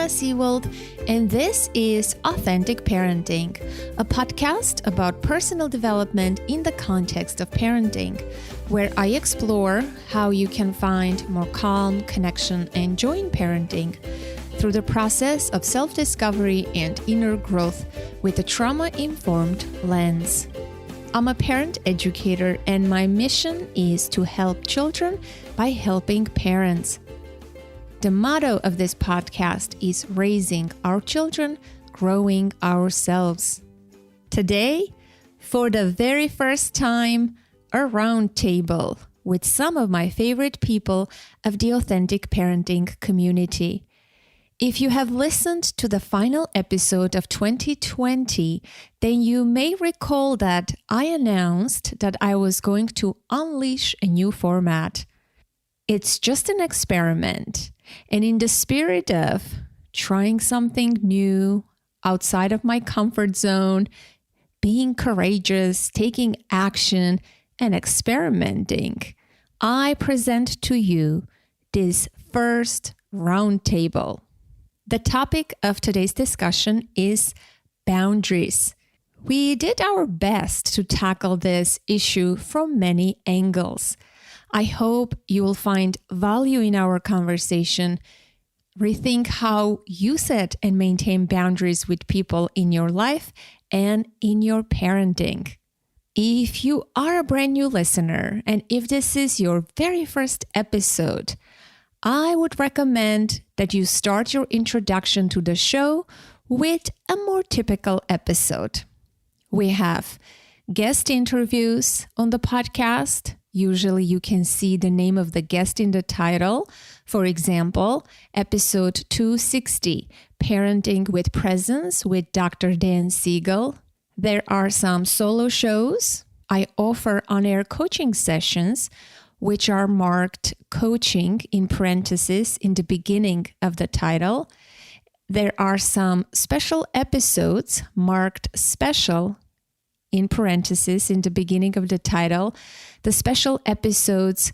Seawald, and this is Authentic Parenting, a podcast about personal development in the context of parenting, where I explore how you can find more calm, connection, and joy in parenting through the process of self-discovery and inner growth with a trauma-informed lens. I'm a parent educator, and my mission is to help children by helping parents. The motto of this podcast is raising our children, growing ourselves. Today, for the very first time, a roundtable with some of my favorite people of the Authentic Parenting community. If you have listened to the final episode of 2020, then you may recall that I announced that I was going to unleash a new format. It's just an experiment, and in the spirit of trying something new outside of my comfort zone, being courageous, taking action, and experimenting, I present to you this first roundtable. The topic of today's discussion is boundaries. We did our best to tackle this issue from many angles. I hope you will find value in our conversation. Rethink how you set and maintain boundaries with people in your life and in your parenting. If you are a brand new listener, and if this is your very first episode, I would recommend that you start your introduction to the show with a more typical episode. We have guest interviews on the podcast. Usually you can see the name of the guest in the title. For example, episode 260, Parenting with Presence with Dr. Dan Siegel. There are some solo shows. I offer on-air coaching sessions, which are marked coaching in parentheses in the beginning of the title. There are some special episodes marked special in parentheses in the beginning of the title. The special episodes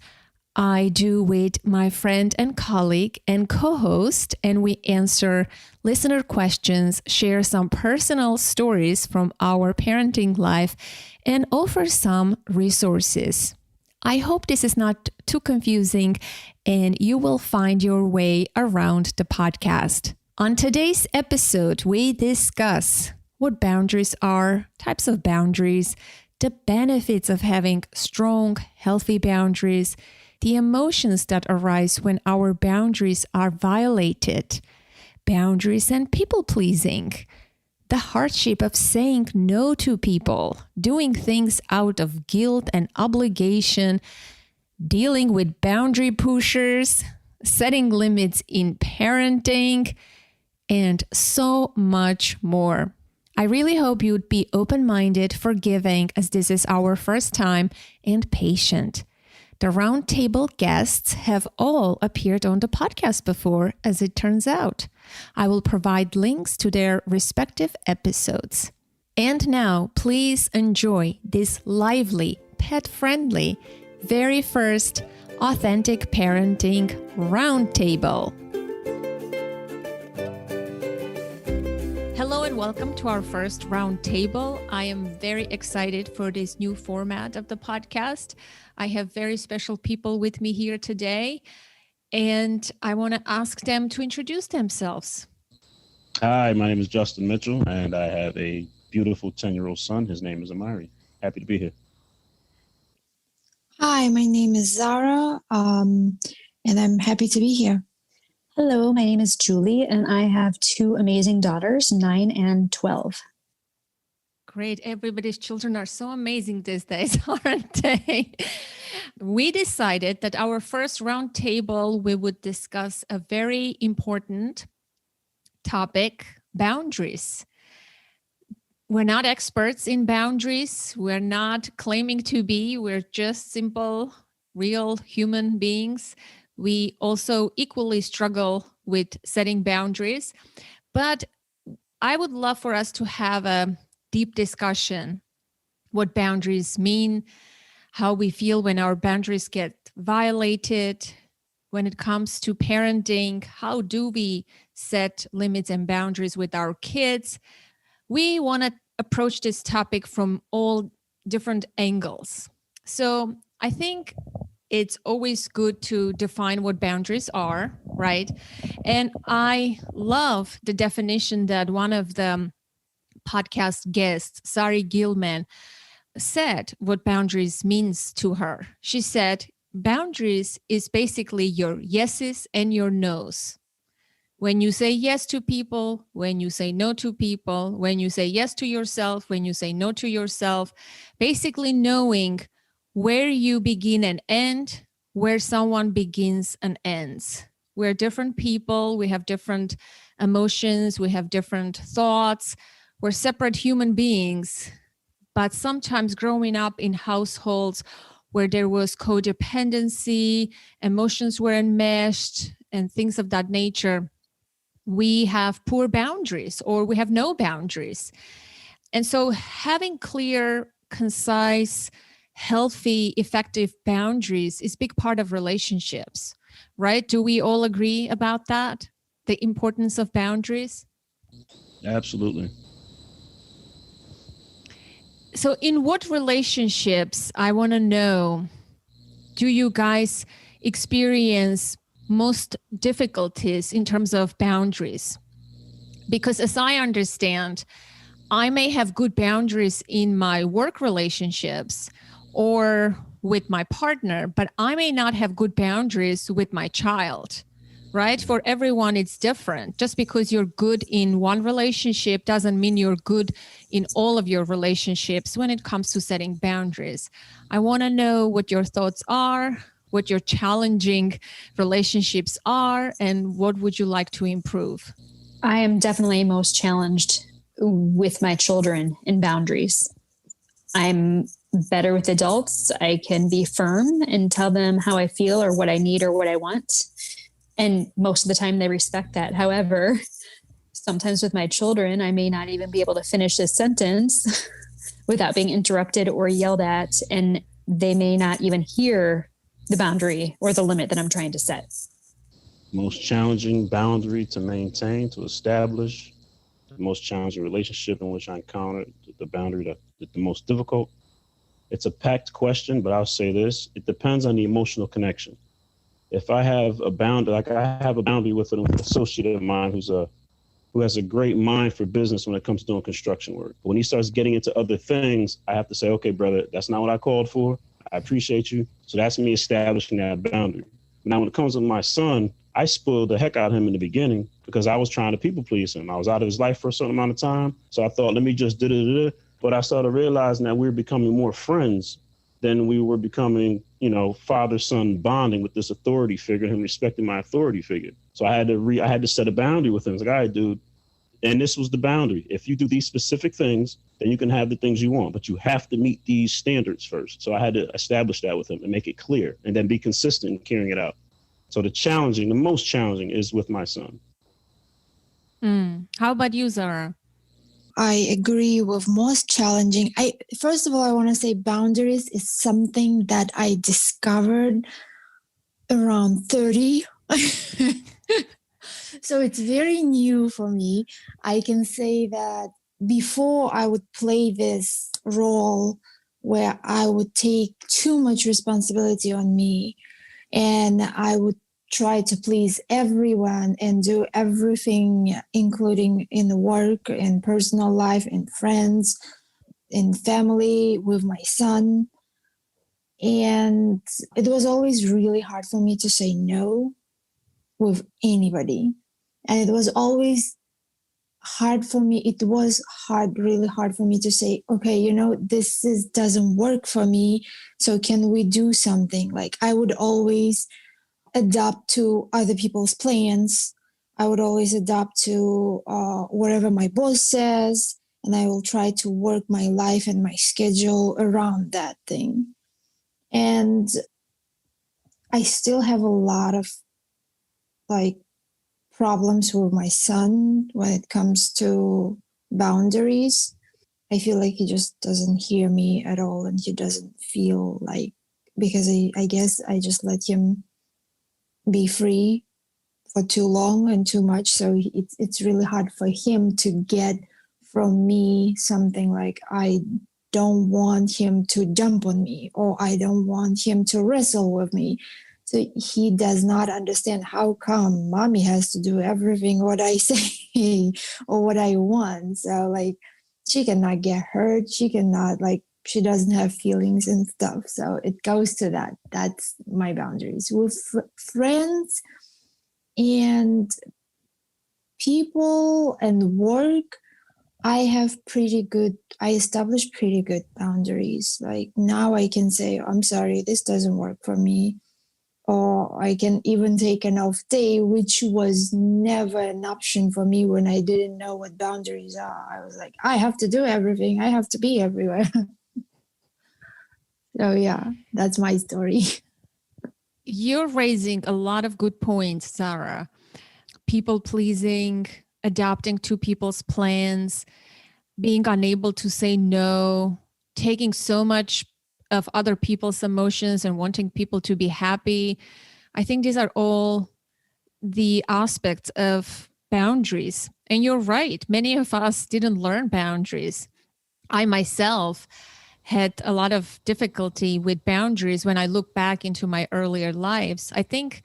I do with my friend and colleague and co-host, and we answer listener questions, share some personal stories from our parenting life, and offer some resources. I hope this is not too confusing and you will find your way around the podcast. On today's episode, we discuss what boundaries are, types of boundaries, the benefits of having strong, healthy boundaries, the emotions that arise when our boundaries are violated, boundaries and people-pleasing, the hardship of saying no to people, doing things out of guilt and obligation, dealing with boundary pushers, setting limits in parenting, and so much more. I really hope you'd be open-minded, forgiving, as this is our first time, and patient. The roundtable guests have all appeared on the podcast before, as it turns out. I will provide links to their respective episodes. And now, please enjoy this lively, pet-friendly, very first Authentic Parenting Roundtable. Hello and welcome to our first roundtable. I am very excited for this new format of the podcast. I have very special people with me here today, and I want to ask them to introduce themselves. Hi, my name is Justin Mitchell, and I have a beautiful 10-year-old son. His name is Amari. Happy to be here. Hi, my name is Zara, and I'm happy to be here. Hello, my name is Julie, and I have two amazing daughters, 9 and 12. Great. Everybody's children are so amazing these days, aren't they? We decided that our first roundtable, we would discuss a very important topic, boundaries. We're not experts in boundaries. We're not claiming to be. We're just simple, real human beings. We also equally struggle with setting boundaries, but I would love for us to have a deep discussion, what boundaries mean, how we feel when our boundaries get violated, when it comes to parenting. How do we set limits and boundaries with our kids? We want to approach this topic from all different angles. So I think it's always good to define what boundaries are, right? And I love the definition that one of the podcast guests, Sari Gilman, said what boundaries means to her. She said, boundaries is basically your yeses and your nos. When you say yes to people, when you say no to people, when you say yes to yourself, when you say no to yourself, basically knowing where you begin and end, where someone begins and ends. We're different people. We have different emotions. We have different thoughts. We're separate human beings. But sometimes growing up in households where there was codependency, emotions were enmeshed, and things of that nature, we have poor boundaries or we have no boundaries. And so having clear, concise, healthy, effective boundaries is a big part of relationships, right? Do we all agree about that? The importance of boundaries? Absolutely. So in what relationships, I want to know, do you guys experience most difficulties in terms of boundaries? Because as I understand, I may have good boundaries in my work relationships or with my partner, but I may not have good boundaries with my child, right? For everyone, it's different. Just because you're good in one relationship doesn't mean you're good in all of your relationships when it comes to setting boundaries. I want to know what your thoughts are, what your challenging relationships are, and what would you like to improve? I am definitely most challenged with my children in boundaries. I'm better with adults. I can be firm and tell them how I feel or what I need or what I want. And most of the time they respect that. However, sometimes with my children, I may not even be able to finish this sentence without being interrupted or yelled at. And they may not even hear the boundary or the limit that I'm trying to set. Most challenging boundary to maintain, to establish, the most challenging relationship in which I encountered, the boundary that the most difficult. It's a packed question, but I'll say this: it depends on the emotional connection. If I have a boundary, like I have a boundary with an associate of mine who has a great mind for business when it comes to doing construction work. But when he starts getting into other things, I have to say, okay, brother, that's not what I called for. I appreciate you. So that's me establishing that boundary. Now, when it comes to my son, I spoiled the heck out of him in the beginning because I was trying to people please him. I was out of his life for a certain amount of time. So I thought, let me just do. But I started realizing that we were becoming more friends than we were becoming, father-son bonding with this authority figure, him respecting my authority figure. So I had to set a boundary with him. I was like, all right, dude. And this was the boundary. If you do these specific things, then you can have the things you want, but you have to meet these standards first. So I had to establish that with him and make it clear and then be consistent in carrying it out. So the most challenging is with my son. How about you, Zara? I agree with most challenging. First of all, I want to say boundaries is something that I discovered around 30. So it's very new for me. I can say that before I would play this role where I would take too much responsibility on me and I would try to please everyone and do everything, including in the work, in personal life, in friends, in family, with my son. And it was always really hard for me to say no with anybody. And it was always hard for me. It was really hard for me to say, okay, this doesn't work for me. So can we do something? Like I would always adapt to other people's plans. I would always adapt to whatever my boss says. And I will try to work my life and my schedule around that thing. And I still have a lot of problems with my son when it comes to boundaries. I feel like he just doesn't hear me at all, and he doesn't feel like, because I guess I just let him be free for too long and too much. So it's really hard for him to get from me something like, I don't want him to jump on me, or I don't want him to wrestle with me. So he does not understand how come mommy has to do everything what I say or what I want. So like, she cannot get hurt. She cannot, like, she doesn't have feelings and stuff. So it goes to that. That's my boundaries. With friends and people and work, I established pretty good boundaries. Like now I can say, I'm sorry, this doesn't work for me. Or I can even take an off day, which was never an option for me when I didn't know what boundaries are. I was like, I have to do everything. I have to be everywhere. So yeah, that's my story. You're raising a lot of good points, Sarah. People pleasing, adapting to people's plans, being unable to say no, taking so much of other people's emotions and wanting people to be happy. I think these are all the aspects of boundaries. And you're right. Many of us didn't learn boundaries. I myself had a lot of difficulty with boundaries when I look back into my earlier lives. I think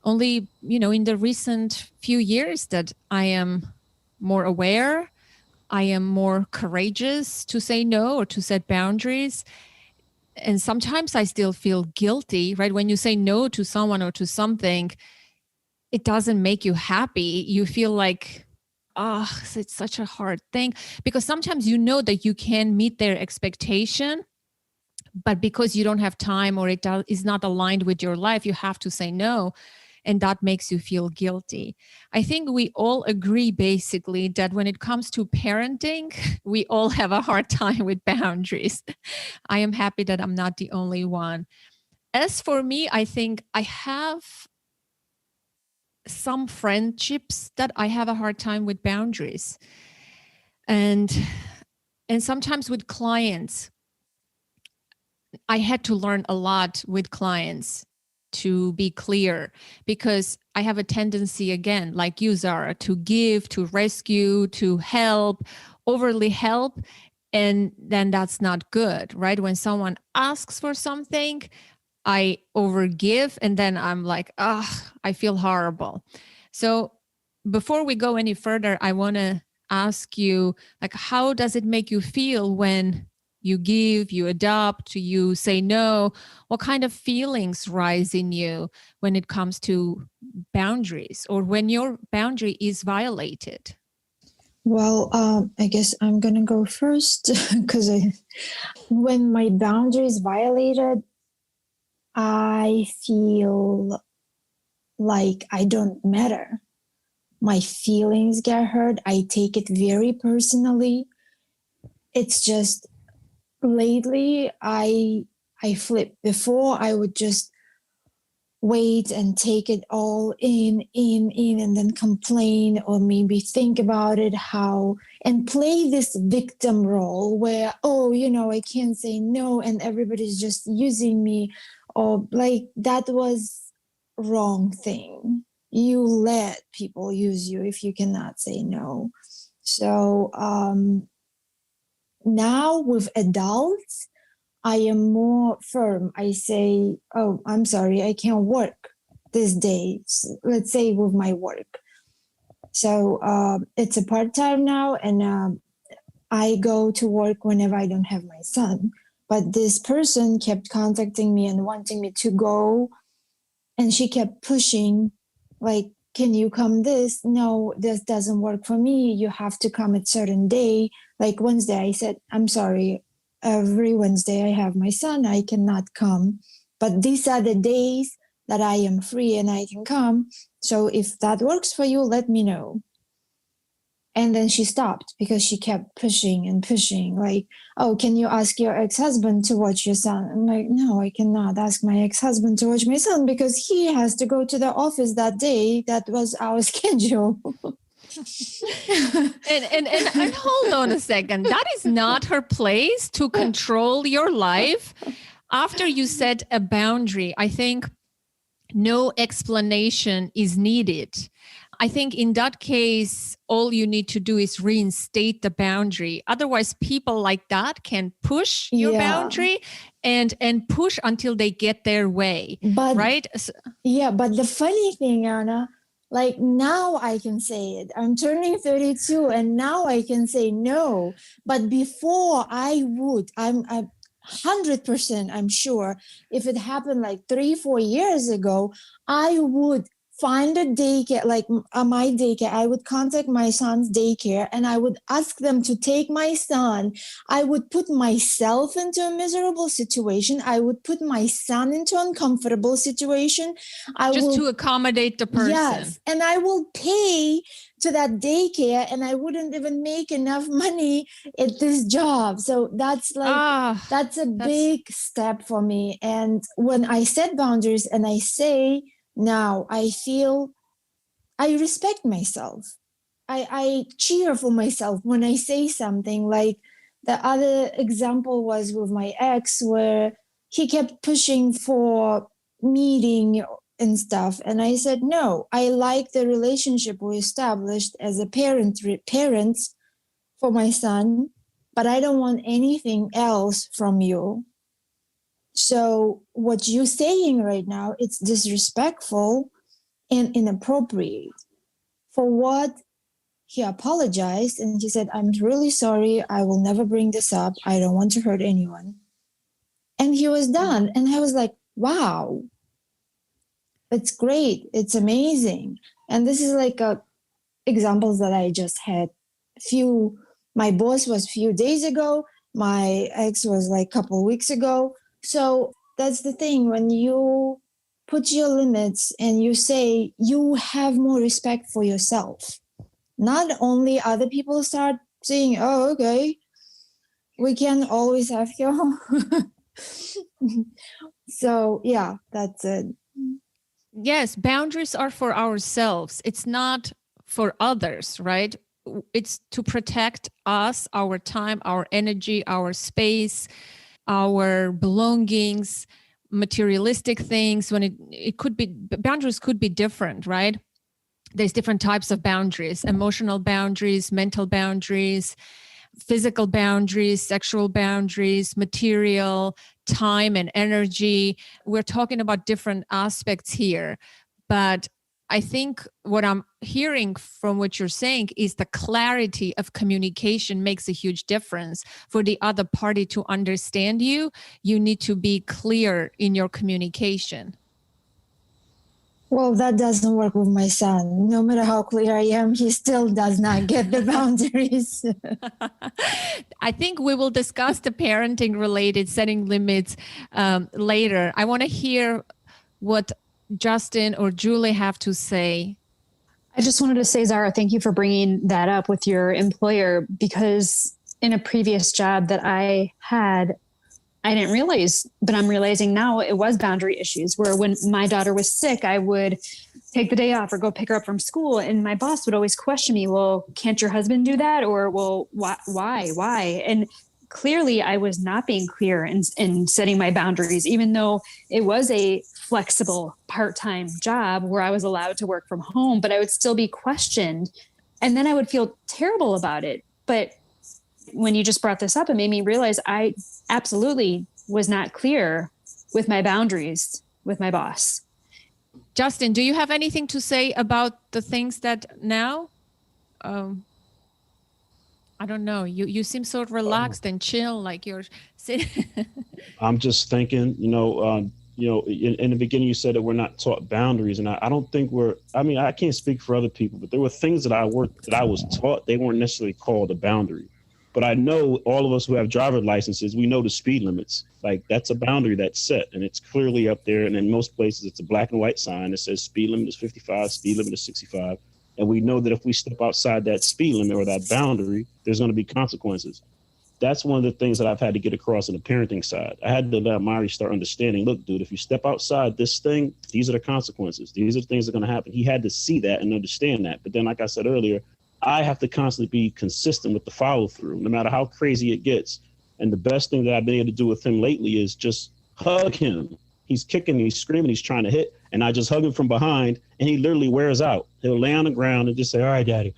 only, in the recent few years that I am more aware, I am more courageous to say no or to set boundaries. And sometimes I still feel guilty, right? When you say no to someone or to something, it doesn't make you happy. You feel like, it's such a hard thing, because sometimes you know that you can meet their expectation, but because you don't have time or it is not aligned with your life, you have to say no. And that makes you feel guilty. I think we all agree basically that when it comes to parenting, we all have a hard time with boundaries. I am happy that I'm not the only one. As for me, I think I have some friendships that I have a hard time with boundaries. And sometimes with clients, I had to learn a lot with clients to be clear, because I have a tendency, again, like you, Zara, to give, to rescue, to help, overly help. And then that's not good, right? When someone asks for something, I overgive, and then I'm like, I feel horrible. So before we go any further, I want to ask you, like, how does it make you feel when you give, you adopt, you say no? What kind of feelings rise in you when it comes to boundaries, or when your boundary is violated? Well, I guess I'm going to go first because when my boundary is violated, I feel like I don't matter. My feelings get hurt. I take it very personally. It's just lately I flip. Before I would just wait and take it all in, and then complain, or maybe think about it, and play this victim role where, I can't say no and everybody's just using me, or like that was wrong thing. You let people use you if you cannot say no. So now with adults, I am more firm. I say, I'm sorry, I can't work this day. Let's say with my work. So it's a part-time now, and I go to work whenever I don't have my son. But this person kept contacting me and wanting me to go. And she kept pushing, like, can you come this? No, this doesn't work for me. You have to come at certain day. Like Wednesday, I said, I'm sorry. Every Wednesday I have my son. I cannot come. But these are the days that I am free and I can come. So if that works for you, let me know. And then she stopped because she kept pushing and pushing. Like, can you ask your ex-husband to watch your son? I'm like, no, I cannot ask my ex-husband to watch my son because he has to go to the office that day. That was our schedule. and hold on a second. That is not her place to control your life. After you set a boundary, I think no explanation is needed. I think in that case, all you need to do is reinstate the boundary. Otherwise, people like that can push your boundary and push until they get their way, right? Yeah, but the funny thing, Anna, like now I can say it. I'm turning 32 and now I can say no. But before I'm 100%, I'm sure if it happened like 3-4 years ago, I would find a daycare, like my daycare. I would contact my son's daycare and I would ask them to take my son. I would put myself into a miserable situation. I would put my son into an uncomfortable situation. To accommodate the person. Yes, and I will pay to that daycare and I wouldn't even make enough money at this job. So that's a big step for me. And when I set boundaries and I say, now I feel I respect myself. I cheer for myself when I say something. Like the other example was with my ex where he kept pushing for meeting and stuff. And I said, no, I like the relationship we established as a parents for my son, but I don't want anything else from you. So what you're saying right now, it's disrespectful and inappropriate. For what he apologized and he said, I'm really sorry. I will never bring this up. I don't want to hurt anyone. And he was done. And I was like, wow, it's great. It's amazing. And this is like examples that I just had. My boss was a few days ago. My ex was like a couple of weeks ago. So that's the thing. When you put your limits and you say you have more respect for yourself, not only other people start saying, oh, okay, we can always have your. So, yeah, that's it. Yes, boundaries are for ourselves. It's not for others, right? It's to protect us, our time, our energy, our space, our belongings, materialistic things. When it could be, boundaries could be different, right? There's different types of boundaries: emotional boundaries, mental boundaries, physical boundaries, sexual boundaries, material, time and energy. We're talking about different aspects here, but I think what I'm hearing from what you're saying is the clarity of communication makes a huge difference. For the other party to understand you, you need to be clear in your communication. Well, that doesn't work with my son. No matter how clear I am, he still does not get the boundaries. I think we will discuss the parenting related setting limits later. I want to hear what Justin or Julie have to say. I just wanted to say, Zara, thank you for bringing that up with your employer, because in a previous job that I had, I didn't realize, but I'm realizing now it was boundary issues where when my daughter was sick, I would take the day off or go pick her up from school. And my boss would always question me, well, can't your husband do that? Or, well, why? And clearly I was not being clear in setting my boundaries, even though it was a flexible part-time job where I was allowed to work from home, but I would still be questioned. And then I would feel terrible about it. But when you just brought this up, it made me realize I absolutely was not clear with my boundaries with my boss. Justin, do you have anything to say about the things that now? I don't know. You seem so relaxed and chill, like you're sitting. I'm just thinking, in the beginning you said that we're not taught boundaries, and I don't think I can't speak for other people, but there were things that I was taught. They weren't necessarily called a boundary. But I know all of us who have driver licenses, we know the speed limits. Like, that's a boundary that's set, and it's clearly up there. And in most places, it's a black and white sign that says speed limit is 55, speed limit is 65. And we know that if we step outside that speed limit or that boundary, there's going to be consequences. That's one of the things that I've had to get across on the parenting side. I had to let Mari start understanding, look, dude, if you step outside this thing, these are the consequences. These are the things that are going to happen. He had to see that and understand that. But then, like I said earlier, I have to constantly be consistent with the follow through, no matter how crazy it gets. And the best thing that I've been able to do with him lately is just hug him. he's kicking, he's screaming, he's trying to hit, and I just hug him from behind, and he literally wears out. He'll lay on the ground and just say, all right, daddy.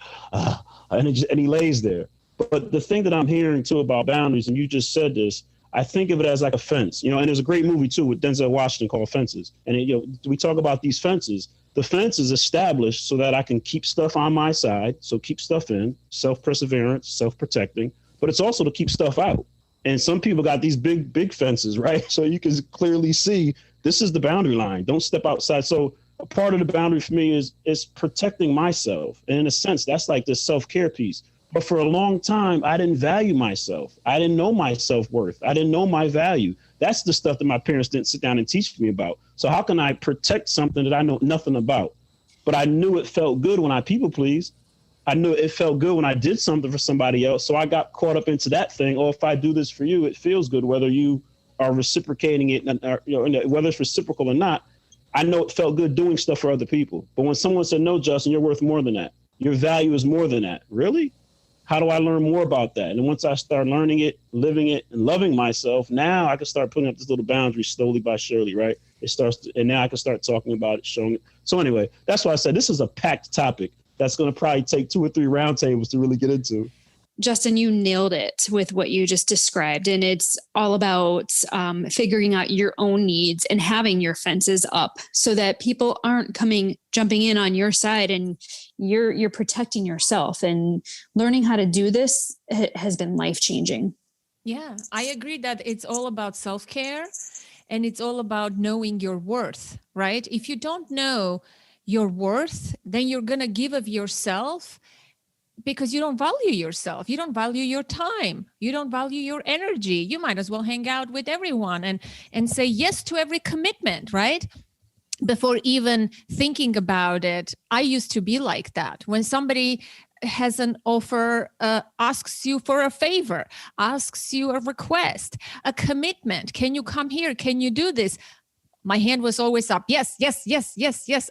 And he lays there. But the thing that I'm hearing too about boundaries, and you just said this, I think of it as like a fence, and there's a great movie too with Denzel Washington called Fences. And we talk about these fences. The fence is established so that I can keep stuff on my side. So keep stuff in, self-perseverance, self-protecting, but it's also to keep stuff out. And some people got these big fences, right? So you can clearly see this is the boundary line. Don't step outside. So a part of the boundary for me is protecting myself. And in a sense, that's like this self-care piece. But for a long time, I didn't value myself. I didn't know my self-worth. I didn't know my value. That's the stuff that my parents didn't sit down and teach me about. So how can I protect something that I know nothing about? But I knew it felt good when I people pleased. I knew it felt good when I did something for somebody else. So I got caught up into that thing. Or if I do this for you, it feels good, whether you are reciprocating it, whether it's reciprocal or not. I know it felt good doing stuff for other people. But when someone said, no, Justin, you're worth more than that. Your value is more than that. Really? How do I learn more about that? And once I start learning it, living it, and loving myself, now I can start putting up this little boundary slowly but surely, right? And now I can start talking about it, showing it. So anyway, that's why I said this is a packed topic that's going to probably take 2 or 3 roundtables to really get into. Justin, you nailed it with what you just described. And it's all about figuring out your own needs and having your fences up so that people aren't jumping in on your side, and you're protecting yourself. And learning how to do this has been life-changing. Yeah, I agree that it's all about self-care, and it's all about knowing your worth, right? If you don't know your worth, then you're going to give of yourself because you don't value yourself. You don't value your time. You don't value your energy. You might as well hang out with everyone and say yes to every commitment, right? Before even thinking about it. I used to be like that. When somebody has an offer, asks you for a favor, asks you a request, a commitment. Can you come here? Can you do this? My hand was always up. Yes,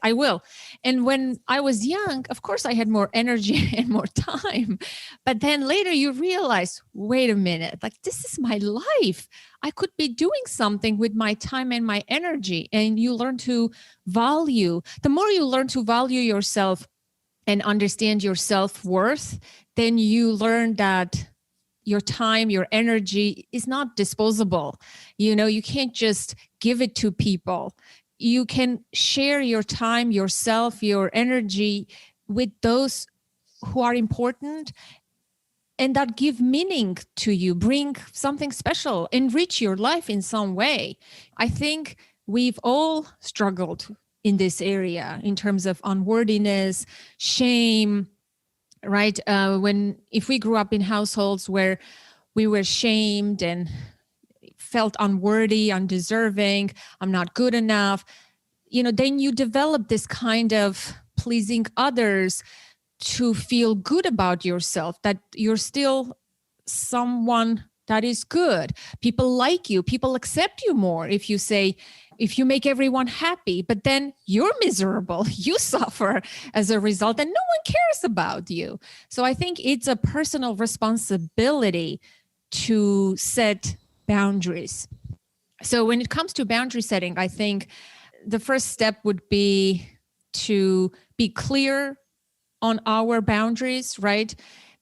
I will. And when I was young, of course, I had more energy and more time. But then later you realize, wait a minute, like this is my life. I could be doing something with my time and my energy. And you learn to value. The more you learn to value yourself and understand your self-worth, then you learn that your time, your energy is not disposable. You can't just give it to people. You can share your time, yourself, your energy with those who are important and that give meaning to you, bring something special, enrich your life in some way. I think we've all struggled in this area in terms of unworthiness, shame, right? If we grew up in households where we were shamed and felt unworthy, undeserving, I'm not good enough, then you develop this kind of pleasing others to feel good about yourself, that you're still someone that is good. People like you, people accept you more if you make everyone happy, but then you're miserable, you suffer as a result, and no one cares about you. So I think it's a personal responsibility to set boundaries. So when it comes to boundary setting, I think the first step would be to be clear on our boundaries, right?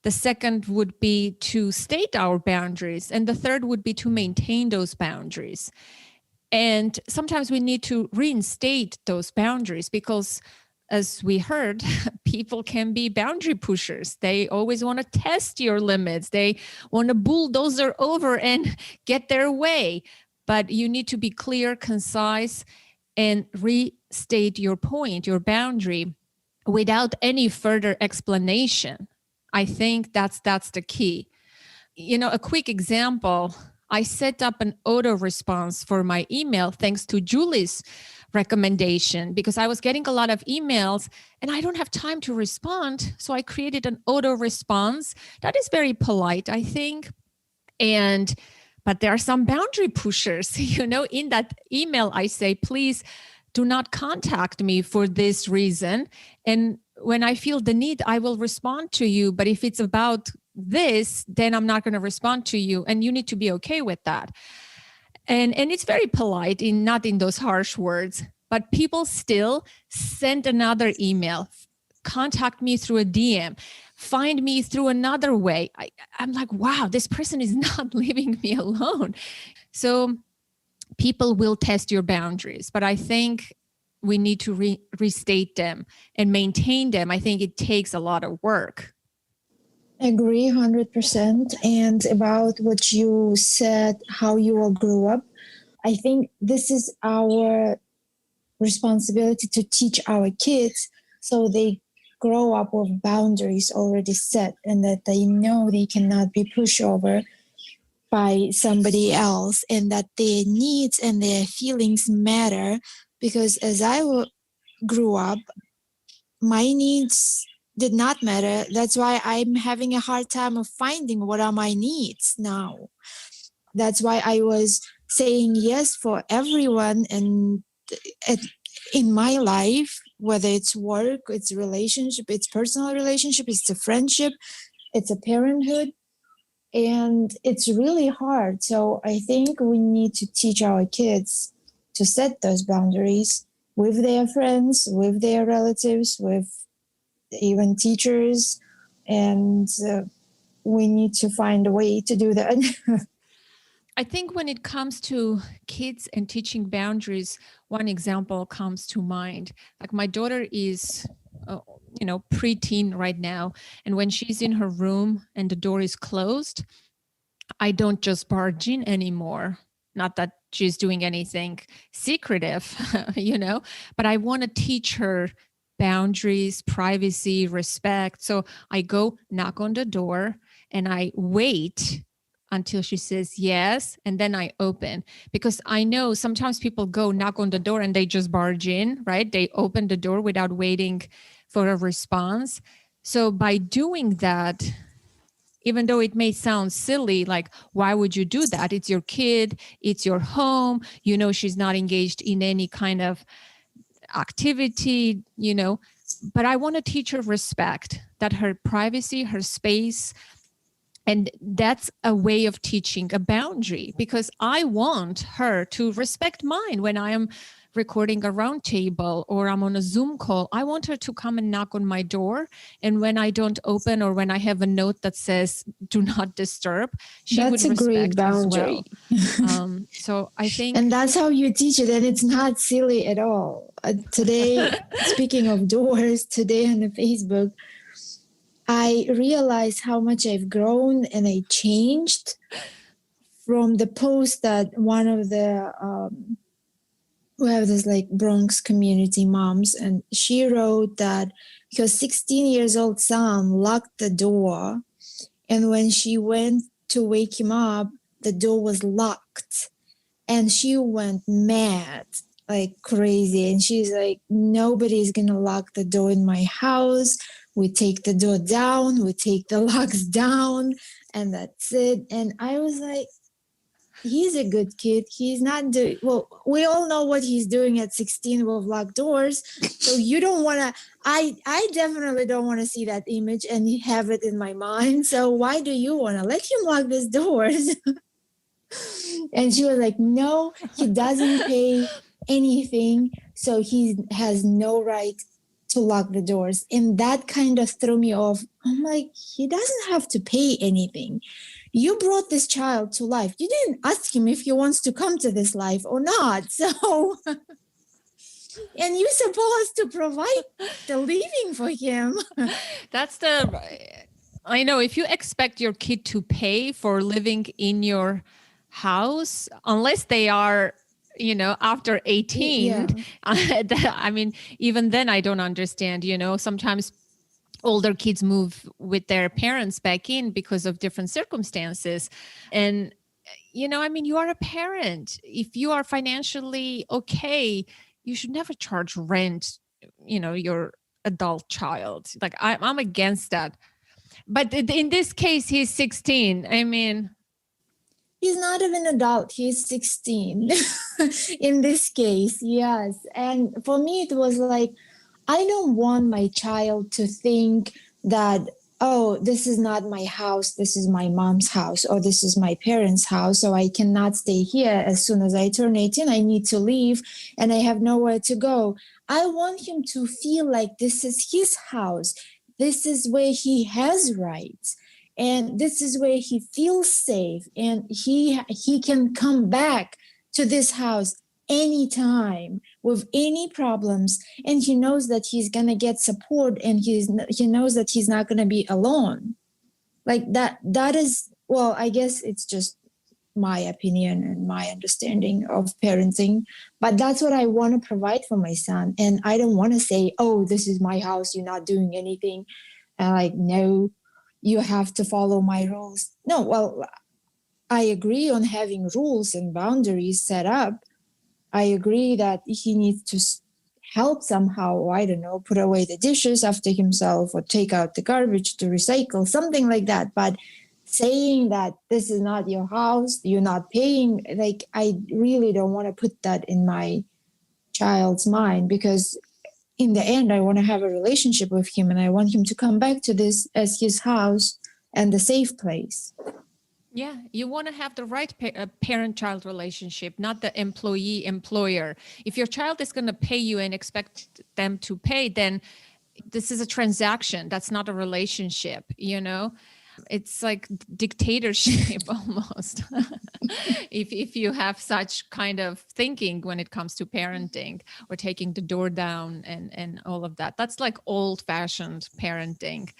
The second would be to state our boundaries. And the third would be to maintain those boundaries. And sometimes we need to reinstate those boundaries because, as we heard, people can be boundary pushers. They always want to test your limits. They want to bulldozer over and get their way. But you need to be clear, concise, and restate your point, your boundary, without any further explanation. I think that's the key. A quick example, I set up an auto response for my email thanks to Julie's recommendation because I was getting a lot of emails and I don't have time to respond. So I created an auto response that is very polite, I think. But there are some boundary pushers, in that email, I say, please do not contact me for this reason. And when I feel the need, I will respond to you. But if it's about this, then I'm not going to respond to you. And you need to be okay with that. And it's very polite, not in those harsh words, but people still send another email, contact me through a DM, find me through another way. I'm like, wow, this person is not leaving me alone. So people will test your boundaries, but I think we need to restate them and maintain them. I think it takes a lot of work. Agree 100%. And about what you said, how you all grew up, I think this is our responsibility to teach our kids so they grow up with boundaries already set and that they know they cannot be pushed over by somebody else, and that their needs and their feelings matter. Because as I grew up, my needs did not matter. That's why I'm having a hard time of finding what are my needs now. That's why I was saying yes for everyone and in my life, whether it's work, it's relationship, it's personal relationship, it's a friendship, it's a parenthood. And it's really hard. So I think we need to teach our kids to set those boundaries with their friends, with their relatives, with even teachers. And we need to find a way to do that. I think when it comes to kids and teaching boundaries, one example comes to mind. Like my daughter is preteen right now. And when she's in her room and the door is closed, I don't just barge in anymore. Not that she's doing anything secretive, but I want to teach her boundaries, privacy, respect. So I go knock on the door and I wait until she says yes, and then I open, because I know sometimes people go knock on the door and they just barge in, right? They open the door without waiting for a response. So by doing that, even though it may sound silly, like, why would you do that? It's your kid, it's your home, she's not engaged in any kind of activity, but I want to teach her respect, that her privacy, her space. And that's a way of teaching a boundary, because I want her to respect mine when I am recording a roundtable or I'm on a Zoom call. I want her to come and knock on my door. And when I don't open, or when I have a note that says do not disturb, she would respect a great boundary. As well. So I think... And that's how you teach it. And it's not silly at all. Today, speaking of doors, today on the Facebook, I realized how much I've grown and I changed from the post that one of the, we have this like Bronx community moms, and she wrote that because 16 years old son locked the door, and when she went to wake him up, the door was locked, and she went mad like crazy. And she's like, nobody's gonna lock the door in my house. We take the door down, we take the locks down, and that's it. And I was like, he's a good kid. He's not doing, well, we all know what he's doing at 16 with locked doors. So you don't want to, I definitely don't want to see that image and have it in my mind. So why do you want to let him lock these doors? And she was like, no, he doesn't pay anything. So he has no right to lock the doors. And that kind of threw me off. I'm like, he doesn't have to pay anything. You brought this child to life. You didn't ask him if he wants to come to this life or not. So, and you're supposed to provide the living for him. I know, if you expect your kid to pay for living in your house, unless they are, after 18, yeah. I mean, even then I don't understand, sometimes older kids move with their parents back in because of different circumstances. And, I mean, you are a parent. If you are financially okay, you should never charge rent, your adult child. Like I'm against that. But in this case, he's 16. I mean, he's not even an adult. He's 16 in this case. Yes. And for me, it was like, I don't want my child to think that oh, this is not my house, this is my mom's house, or this is my parents' house, so I cannot stay here. As soon as I turn 18, I need to leave and I have nowhere to go. I want him to feel like this is his house. This is where he has rights. And this is where he feels safe. And he can come back to this house anytime with any problems, and he knows that he's gonna get support, and he knows that he's not gonna be alone. Like that is, well, I guess it's just my opinion and my understanding of parenting, but that's what I want to provide for my son. And I don't want to say, oh, this is my house, you're not doing anything, and like, no, you have to follow my rules. No, well, I agree on having rules and boundaries set up. I agree that he needs to help somehow, I don't know, put away the dishes after himself or take out the garbage to recycle, something like that. But saying that this is not your house, you're not paying, like, I really don't want to put that in my child's mind, because in the end, I want to have a relationship with him and I want him to come back to this as his house and the safe place. Yeah, you want to have the right parent-child relationship, not the employee-employer. If your child is going to pay you and expect them to pay, then this is a transaction. That's not a relationship, you know? It's like dictatorship almost. if you have such kind of thinking when it comes to parenting or taking the door down and all of that. That's like old-fashioned parenting.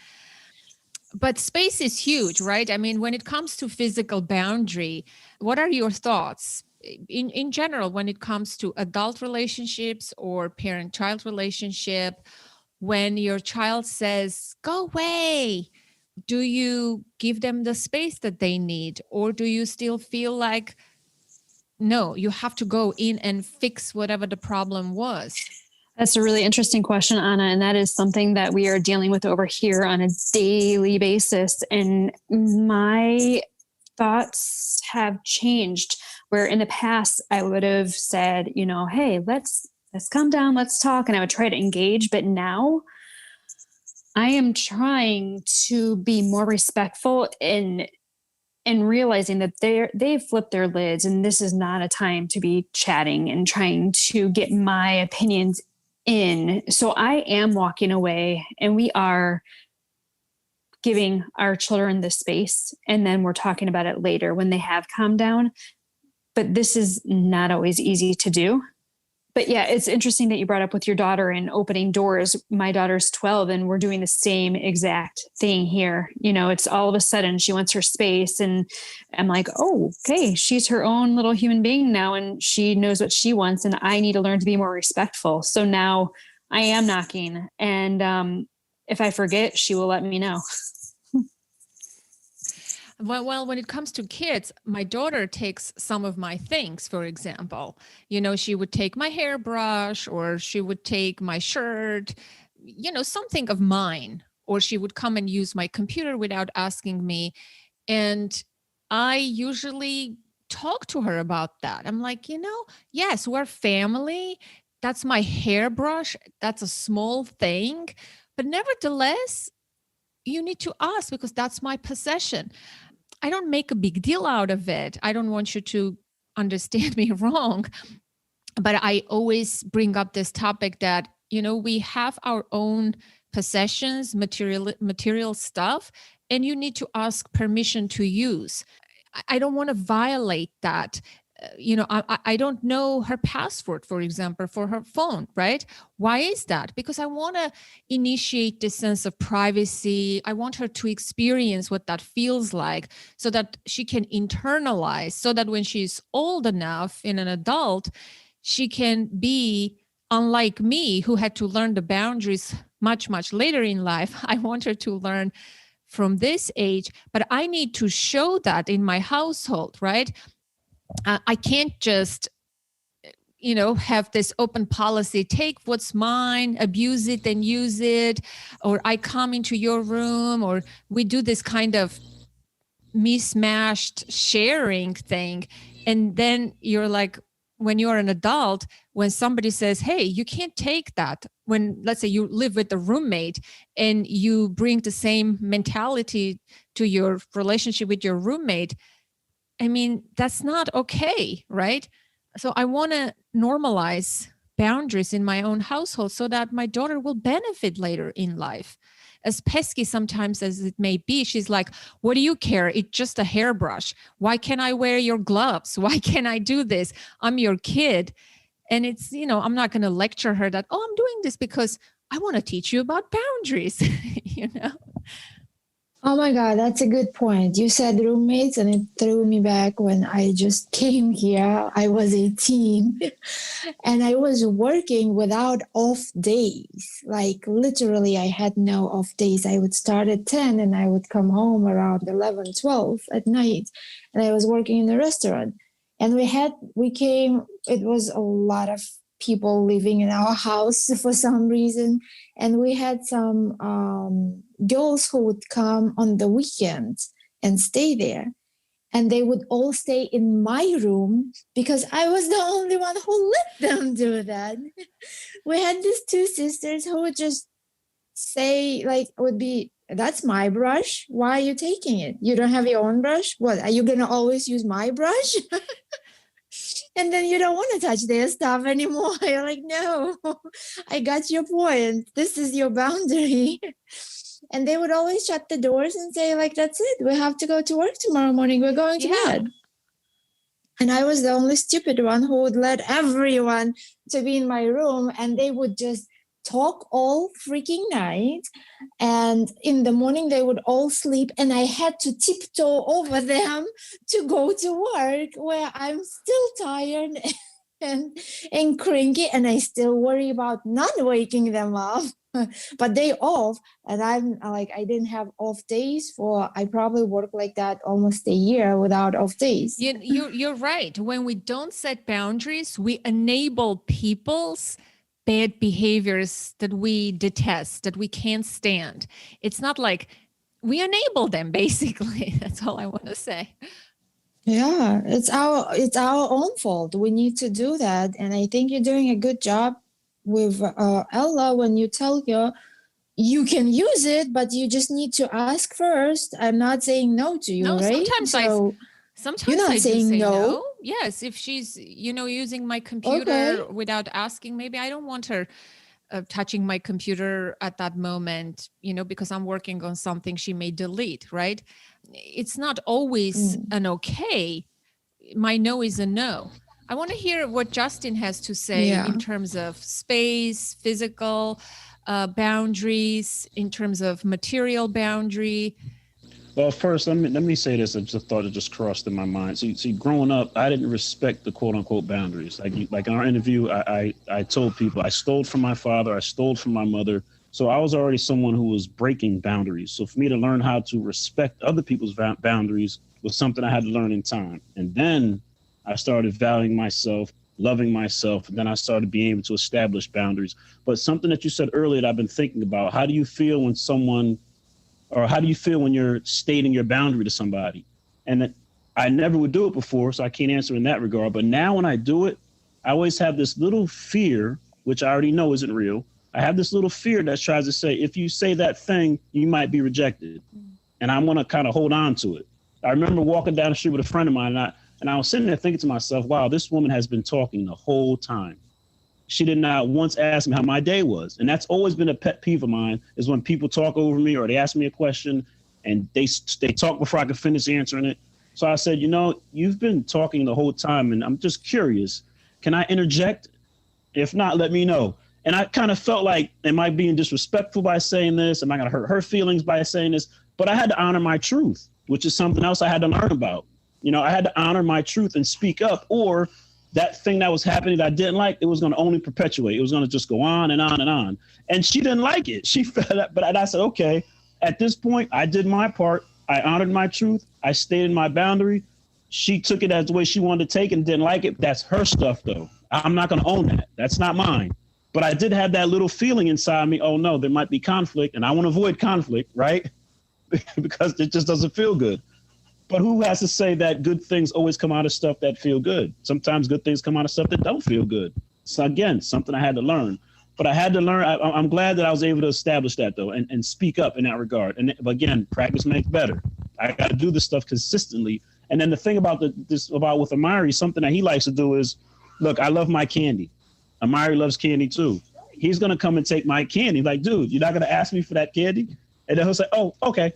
But space is huge, right? I mean, when it comes to physical boundary, what are your thoughts in general when it comes to adult relationships or parent-child relationship? When your child says, go away, do you give them the space that they need? Or do you still feel like, no, you have to go in and fix whatever the problem was? That's a really interesting question, Anna, and that is something that we are dealing with over here on a daily basis. And my thoughts have changed, where in the past I would have said, you know, hey, let's calm down, let's talk, and I would try to engage. But now I am trying to be more respectful in realizing that they've flipped their lids, and this is not a time to be chatting and trying to get my opinions in. So I am walking away, and we are giving our children the space, and then we're talking about it later when they have calmed down. But this is not always easy to do. But yeah, it's interesting that you brought up with your daughter and opening doors. My daughter's 12 and we're doing the same exact thing here. You know, it's all of a sudden she wants her space, and I'm like, oh, okay, she's her own little human being now and she knows what she wants, and I need to learn to be more respectful. So now I am knocking, and if I forget, she will let me know. Well, when it comes to kids, my daughter takes some of my things, for example. You know, she would take my hairbrush, or she would take my shirt, you know, something of mine, or she would come and use my computer without asking me. And I usually talk to her about that. I'm like, you know, yes, we're family. That's my hairbrush. That's a small thing. But nevertheless, you need to ask, because that's my possession. I don't make a big deal out of it. I don't want you to understand me wrong, but I always bring up this topic that, you know, we have our own possessions, material stuff, and you need to ask permission to use. I don't want to violate that. You know, I don't know her password, for example, for her phone, right? Why is that? Because I want to initiate this sense of privacy. I want her to experience what that feels like, so that she can internalize, so that when she's old enough in an adult, she can be unlike me, who had to learn the boundaries much, much later in life. I want her to learn from this age, but I need to show that in my household, right? I can't just, you know, have this open policy, take what's mine, abuse it, and use it, or I come into your room, or we do this kind of mismatched sharing thing. And then you're like, when you're an adult, when somebody says, hey, you can't take that, when, let's say, you live with a roommate and you bring the same mentality to your relationship with your roommate, I mean, that's not okay, right? So I want to normalize boundaries in my own household so that my daughter will benefit later in life. As pesky sometimes as it may be, she's like, what do you care? It's just a hairbrush. Why can't I wear your gloves? Why can't I do this? I'm your kid. And it's, I'm not going to lecture her that, I'm doing this because I want to teach you about boundaries, Oh my God, that's a good point. You said roommates, and it threw me back when I just came here. I was 18 and I was working without off days. Like literally, I had no off days. I would start at 10 and I would come home around 11, 12 at night. And I was working in a restaurant. And it was a lot of people living in our house for some reason. And we had some girls who would come on the weekends and stay there. And they would all stay in my room because I was the only one who let them do that. We had these two sisters who would just say, that's my brush. Why are you taking it? You don't have your own brush? What, are you going to always use my brush? And then you don't want to touch their stuff anymore. You're like, no, I got your point. This is your boundary. And they would always shut the doors and say, that's it. We have to go to work tomorrow morning. We're going to bed. And I was the only stupid one who would let everyone to be in my room. And they would just talk all freaking night. And in the morning, they would all sleep. And I had to tiptoe over them to go to work where I'm still tired and cranky. And I still worry about not waking them up. But they off. And I'm like, I didn't have off days I probably worked like that almost a year without off days. You're right. When we don't set boundaries, we enable people's bad behaviors that we detest, that we can't stand. It's not like we enable them, basically. That's all I want to say. Yeah, it's our own fault. We need to do that. And I think you're doing a good job with Ella when you tell her you can use it, but you just need to ask first. I'm not saying no to you, right? Sometimes you're not I saying do say no. Yes, if she's, using my computer without asking, maybe I don't want her touching my computer at that moment, because I'm working on something she may delete, right? It's not always an okay. My no is a no. I want to hear what Justin has to say in terms of space, physical boundaries, in terms of material boundary. Well, first, let me say this. It's a thought that just crossed in my mind. See, growing up, I didn't respect the quote unquote boundaries. Like in our interview, I told people I stole from my father, I stole from my mother. So I was already someone who was breaking boundaries. So for me to learn how to respect other people's boundaries was something I had to learn in time. And then I started valuing myself, loving myself, and then I started being able to establish boundaries. But something that you said earlier that I've been thinking about, how do you feel when you're stating your boundary to somebody? And that I never would do it before, so I can't answer in that regard. But now when I do it, I always have this little fear, which I already know isn't real. I have this little fear that tries to say, if you say that thing, you might be rejected. And I want to kind of hold on to it. I remember walking down the street with a friend of mine, and I was sitting there thinking to myself, wow, this woman has been talking the whole time. She did not once ask me how my day was. And that's always been a pet peeve of mine, is when people talk over me or they ask me a question and they talk before I can finish answering it. So I said, you've been talking the whole time and I'm just curious. Can I interject? If not, let me know. And I kind of felt like, am I being disrespectful by saying this? Am I going to hurt her feelings by saying this? But I had to honor my truth, which is something else I had to learn about. I had to honor my truth and speak up, or that thing that was happening that I didn't like, it was going to only perpetuate. It was going to just go on and on and on. And she didn't like it. She felt that, but I said, okay, at this point, I did my part. I honored my truth. I stated my boundary. She took it as the way she wanted to take it and didn't like it. That's her stuff, though. I'm not going to own that. That's not mine. But I did have that little feeling inside me, oh, no, there might be conflict, and I want to avoid conflict, right? Because it just doesn't feel good. But who has to say that good things always come out of stuff that feel good? Sometimes good things come out of stuff that don't feel good. So again, something I had to learn. But I had to learn. I'm glad that I was able to establish that, though, and speak up in that regard. And but again, practice makes better. I got to do this stuff consistently. And then the thing about with Amari, something that he likes to do is, look, I love my candy. Amari loves candy too. He's gonna come and take my candy. Like, dude, you're not gonna ask me for that candy? And then he'll say, oh, okay.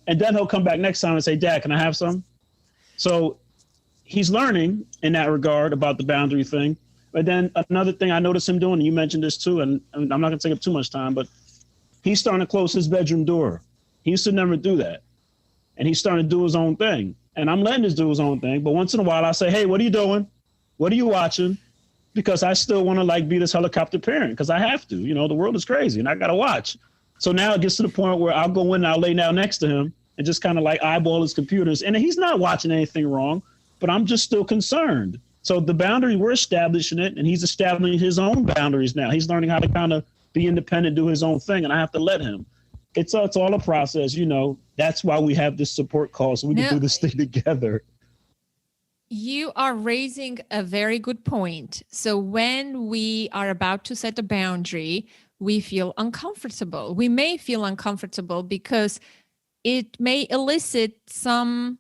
And then he'll come back next time and say, Dad, can I have some? So he's learning in that regard about the boundary thing. But then another thing I noticed him doing, and you mentioned this too, and I'm not going to take up too much time, but he's starting to close his bedroom door. He used to never do that. And he's starting to do his own thing. And I'm letting him do his own thing. But once in a while, I say, hey, what are you doing? What are you watching? Because I still want to like be this helicopter parent because I have to. You know, the world is crazy and I got to watch. So now it gets to the point where I'll go in and I'll lay down next to him and just kind of like eyeball his computers. And he's not watching anything wrong, but I'm just still concerned. So the boundary, we're establishing it, and he's establishing his own boundaries now. He's learning how to kind of be independent, do his own thing, and I have to let him. It's all a process, you know. That's why we have this support call, so we can do this thing together. You are raising a very good point. So when we are about to set a boundary, we feel uncomfortable. We may feel uncomfortable because it may elicit some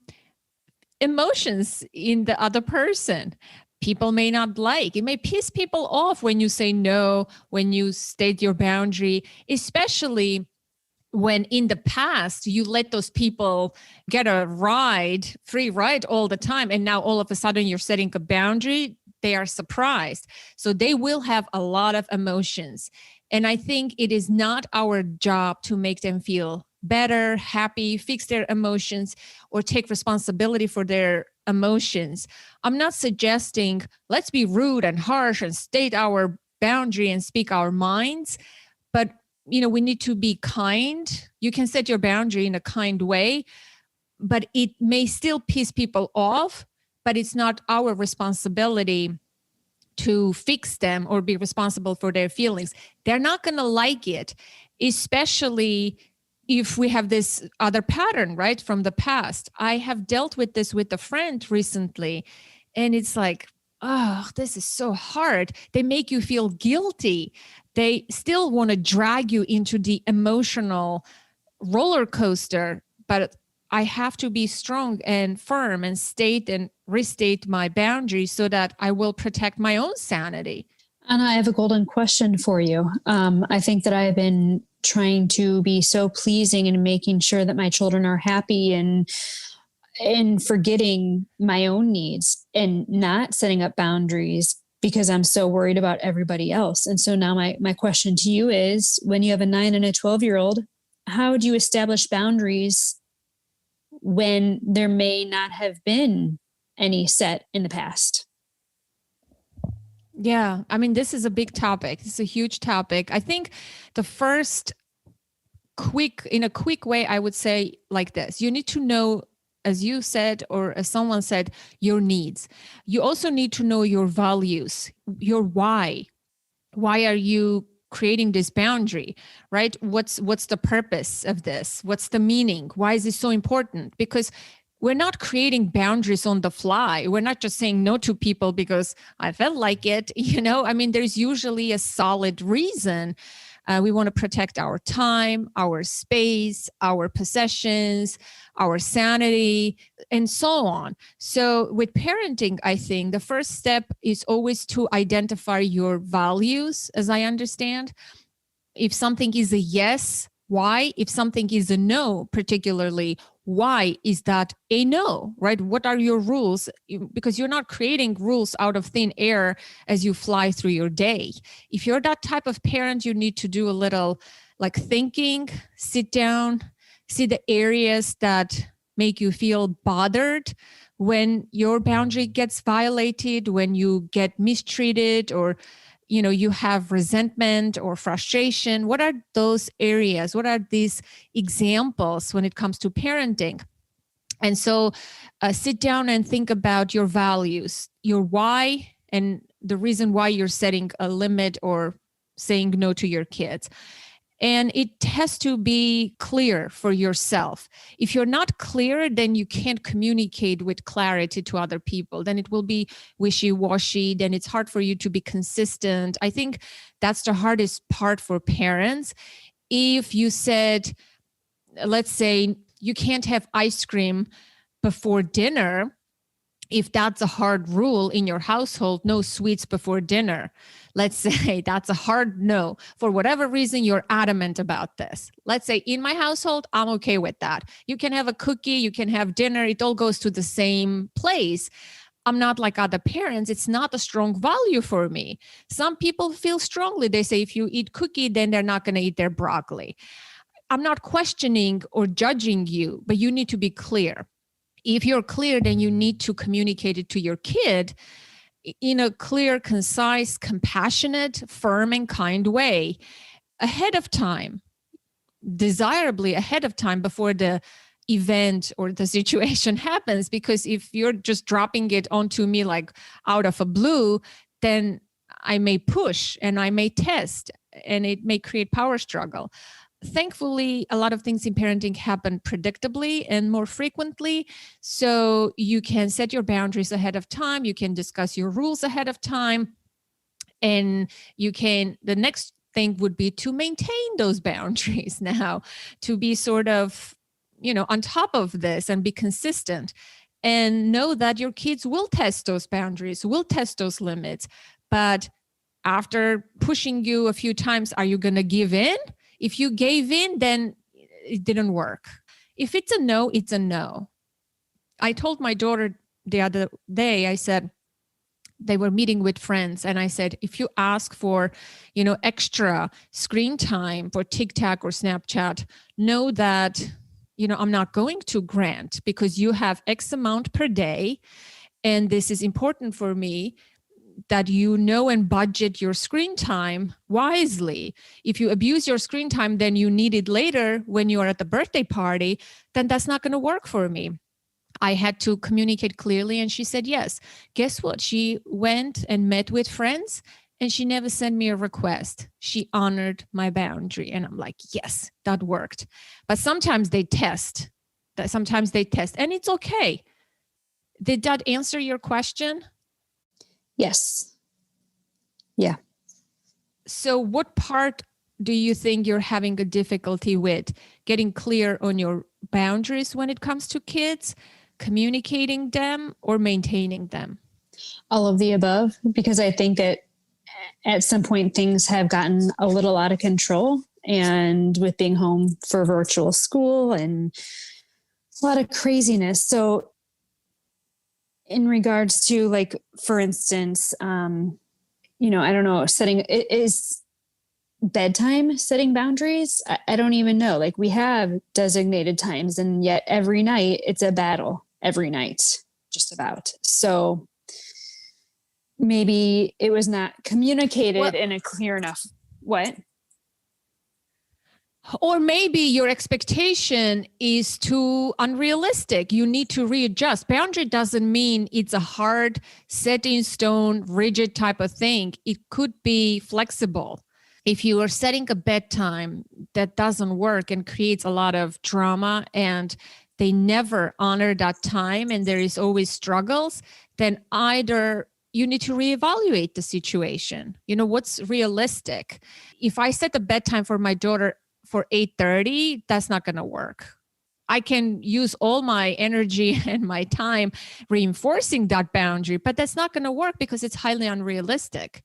emotions in the other person. People may not like. It may piss people off when you say no, when you state your boundary, especially when in the past you let those people get a free ride all the time. And now all of a sudden you're setting a boundary. They are surprised. So they will have a lot of emotions. And I think it is not our job to make them feel better, happy, fix their emotions, or take responsibility for their emotions. I'm not suggesting let's be rude and harsh and state our boundary and speak our minds, but you know, we need to be kind. You can set your boundary in a kind way, but it may still piss people off, but it's not our responsibility to fix them or be responsible for their feelings. They're not going to like it, especially if we have this other pattern, right, from the past. I have dealt with this with a friend recently, and it's like, oh, this is so hard. They make you feel guilty. They still want to drag you into the emotional roller coaster, but I have to be strong and firm and state and restate my boundaries so that I will protect my own sanity. Anna, I have a golden question for you. I think that I've been trying to be so pleasing and making sure that my children are happy and forgetting my own needs and not setting up boundaries because I'm so worried about everybody else. And so now my question to you is, when you have a 9 and a 12-year-old, how do you establish boundaries when there may not have been any set in the past? Yeah, I mean, this is a big topic. This is a huge topic. I think the first in a quick way, I would say like this. You need to know, as you said, or as someone said, your needs. You also need to know your values, your why. Why are you creating this boundary, right? What's the purpose of this? What's the meaning? Why is this so important? Because we're not creating boundaries on the fly. We're not just saying no to people because I felt like it. You know, I mean, there's usually a solid reason. We want to protect our time, our space, our possessions, our sanity, and so on. So with parenting, I think the first step is always to identify your values, as I understand. If something is a yes, why? If something is a no, particularly, why is that a no, right? What are your rules? Because you're not creating rules out of thin air as you fly through your day. If you're that type of parent, you need to do a little like thinking, sit down, see the areas that make you feel bothered when your boundary gets violated, when you get mistreated, or you know, you have resentment or frustration. What are those areas? What are these examples when it comes to parenting? And so sit down and think about your values, your why, and the reason why you're setting a limit or saying no to your kids. And it has to be clear for yourself. If you're not clear, then you can't communicate with clarity to other people. Then it will be wishy-washy. Then it's hard for you to be consistent. I think that's the hardest part for parents. If you said, let's say, you can't have ice cream before dinner, if that's a hard rule in your household, no sweets before dinner. Let's say that's a hard no. For whatever reason, you're adamant about this. Let's say in my household, I'm okay with that. You can have a cookie, you can have dinner. It all goes to the same place. I'm not like other parents. It's not a strong value for me. Some people feel strongly. They say if you eat cookie, then they're not going to eat their broccoli. I'm not questioning or judging you, but you need to be clear. If you're clear, then you need to communicate it to your kid in a clear, concise, compassionate, firm, and kind way ahead of time, desirably ahead of time before the event or the situation happens. Because if you're just dropping it onto me like out of a blue, then I may push and I may test and it may create power struggle. Thankfully, a lot of things in parenting happen predictably and more frequently. So you can set your boundaries ahead of time. You can discuss your rules ahead of time. And the next thing would be to maintain those boundaries now, to be sort of, on top of this and be consistent and know that your kids will test those boundaries, will test those limits. But after pushing you a few times, are you going to give in? If you gave in, then it didn't work. If it's a no, it's a no. I told my daughter the other day, I said, they were meeting with friends. And I said, if you ask for, extra screen time for TikTok or Snapchat, know that, I'm not going to grant because you have X amount per day. And this is important for me, that and budget your screen time wisely. If you abuse your screen time, then you need it later when you are at the birthday party, then that's not going to work for me. I had to communicate clearly, and she said yes. Guess what? She went and met with friends, and she never sent me a request. She honored my boundary, and I'm like, yes, that worked. But sometimes they test. And it's okay. Did that answer your question? Yes. Yeah. So what part do you think you're having a difficulty with? Getting clear on your boundaries when it comes to kids, communicating them, or maintaining them? All of the above, because I think that at some point things have gotten a little out of control, and with being home for virtual school and a lot of craziness. So in regards to, like, for instance, I don't know, is bedtime setting boundaries? I don't even know. Like, we have designated times, and yet every night it's a battle, every night, just about. So maybe it was not communicated in a clear enough. What? Or maybe your expectation is too unrealistic. You need to readjust. Boundary doesn't mean it's a hard, set in stone, rigid type of thing. It could be flexible. If you are setting a bedtime that doesn't work and creates a lot of drama, and they never honor that time and there is always struggles, then either you need to reevaluate the situation. What's realistic? If I set a bedtime for my daughter for 8:30, that's not going to work. I can use all my energy and my time reinforcing that boundary, but that's not going to work because it's highly unrealistic.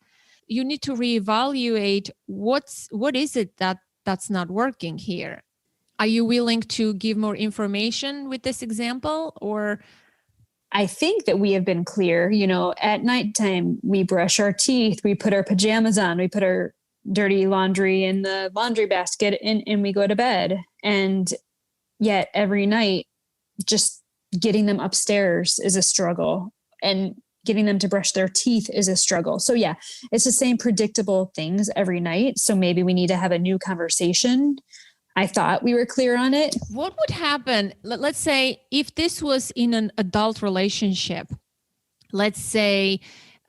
You need to reevaluate what is it that's not working here. Are you willing to give more information with this example? Or I think that we have been clear, at nighttime, we brush our teeth, we put our pajamas on, we put our dirty laundry in the laundry basket, and we go to bed. And yet every night, just getting them upstairs is a struggle, and getting them to brush their teeth is a struggle. So yeah, it's the same predictable things every night. So maybe we need to have a new conversation. I thought we were clear on it. What would happen? Let's say if this was in an adult relationship, let's say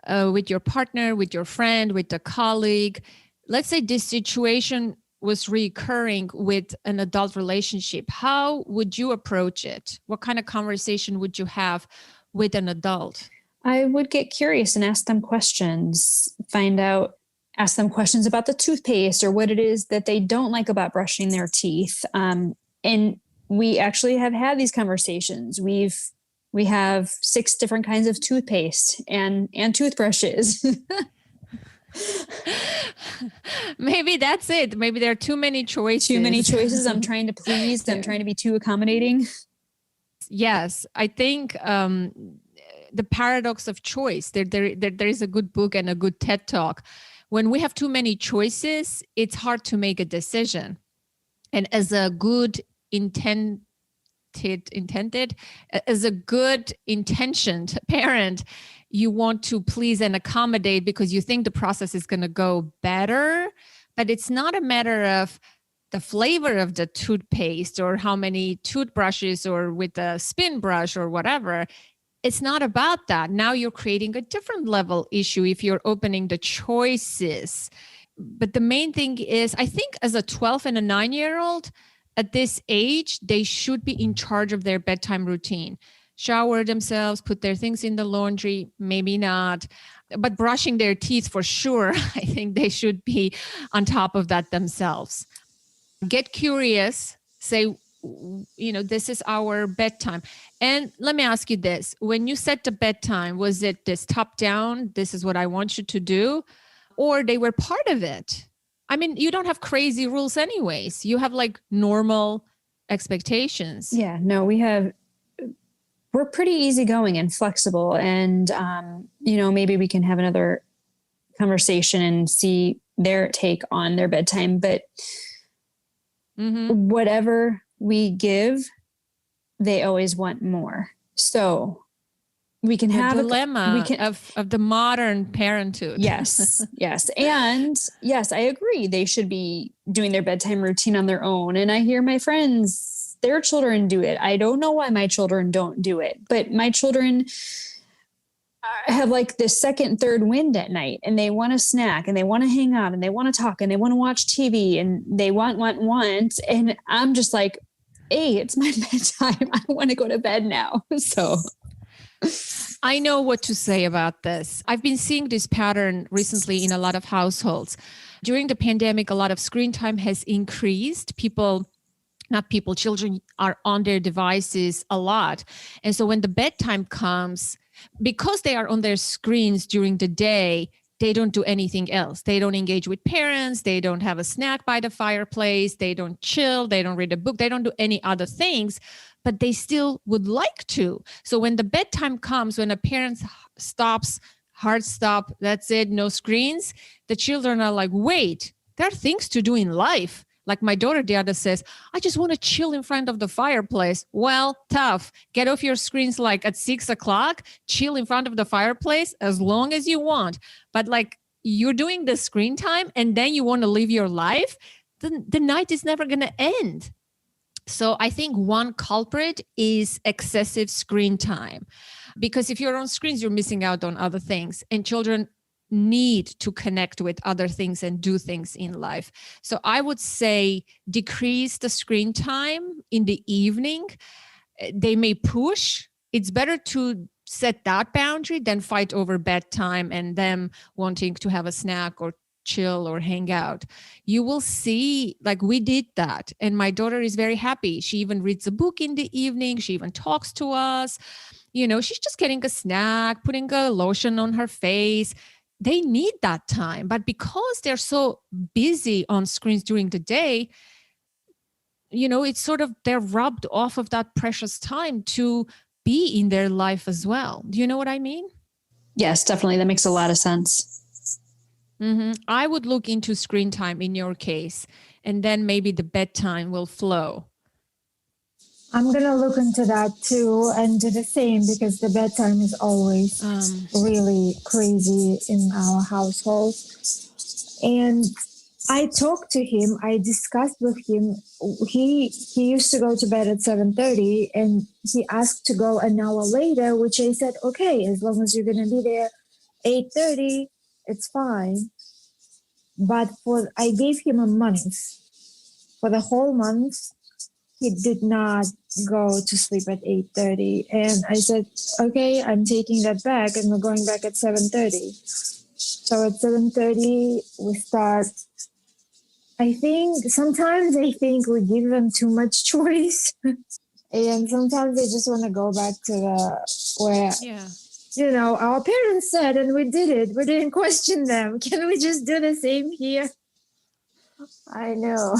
with your partner, with your friend, with a colleague, let's say this situation was recurring with an adult relationship, how would you approach it? What kind of conversation would you have with an adult? I would get curious and ask them questions, ask them questions about the toothpaste or what it is that they don't like about brushing their teeth. And we actually have had these conversations. We have 6 different kinds of toothpaste and toothbrushes. Maybe that's it. Maybe there are too many choices. Too many choices. I'm trying to please. I'm trying to be too accommodating. Yes, I think the paradox of choice. There is a good book and a good TED Talk. When we have too many choices, it's hard to make a decision. And as a good intentioned parent, you want to please and accommodate because you think the process is going to go better. But it's not a matter of the flavor of the toothpaste or how many toothbrushes or with a spin brush or whatever. It's not about that. Now you're creating a different level issue if you're opening the choices. But the main thing is, I think as a 12 and a 9-year-old, at this age, they should be in charge of their bedtime routine. Shower themselves, put their things in the laundry, maybe not. But brushing their teeth for sure, I think they should be on top of that themselves. Get curious, say, this is our bedtime. And let me ask you this. When you set the bedtime, was it this top down, this is what I want you to do? Or they were part of it? I mean, you don't have crazy rules anyways. You have like normal expectations. Yeah, no, we're pretty easygoing and flexible. And, maybe we can have another conversation and see their take on their bedtime. But whatever we give, they always want more. So we can have a dilemma of the modern parenthood. Yes. And yes, I agree. They should be doing their bedtime routine on their own. And I hear my friends, their children do it. I don't know why my children don't do it, but my children have like this second, third wind at night, and they want a snack and they want to hang out and they want to talk and they want to watch TV and they want. And I'm just like, hey, it's my bedtime. I want to go to bed now. So I know what to say about this. I've been seeing this pattern recently in a lot of households. During the pandemic, a lot of screen time has increased. Children are on their devices a lot. And so when the bedtime comes, because they are on their screens during the day, they don't do anything else. They don't engage with parents. They don't have a snack by the fireplace. They don't chill. They don't read a book. They don't do any other things, but they still would like to. So when the bedtime comes, when a parent stops, hard stop, that's it, no screens, the children are like, wait, there are things to do in life. Like my daughter, the other says, I just want to chill in front of the fireplace. Well, tough. Get off your screens like at 6 o'clock, chill in front of the fireplace as long as you want. But like you're doing the screen time and then you want to live your life, the night is never going to end. So I think one culprit is excessive screen time. Because if you're on screens, you're missing out on other things. And children need to connect with other things and do things in life. So I would say decrease the screen time in the evening. They may push. It's better to set that boundary than fight over bedtime and them wanting to have a snack or chill or hang out. You will see, like we did that. And my daughter is very happy. She even reads a book in the evening. She even talks to us. She's just getting a snack, putting a lotion on her face. They need that time. But because they're so busy on screens during the day, it's sort of they're robbed off of that precious time to be in their life as well. Do you know what I mean? Yes, definitely. That makes a lot of sense. I would look into screen time in your case, and then maybe the bedtime will flow. I'm going to look into that too and do the same, because the bedtime is always really crazy in our household. And I talked to him, I discussed with him. He used to go to bed at 7:30 and he asked to go an hour later, which I said, okay, as long as you're going to be there 8:30, it's fine. But I gave him a month for the whole month, he did not go to sleep at 8:30. And I said, okay, I'm taking that back and we're going back at 7:30. So at 7:30, we start. Sometimes I think we give them too much choice. And sometimes they just want to go back to where our parents said, and we did it. We didn't question them. Can we just do the same here? I know.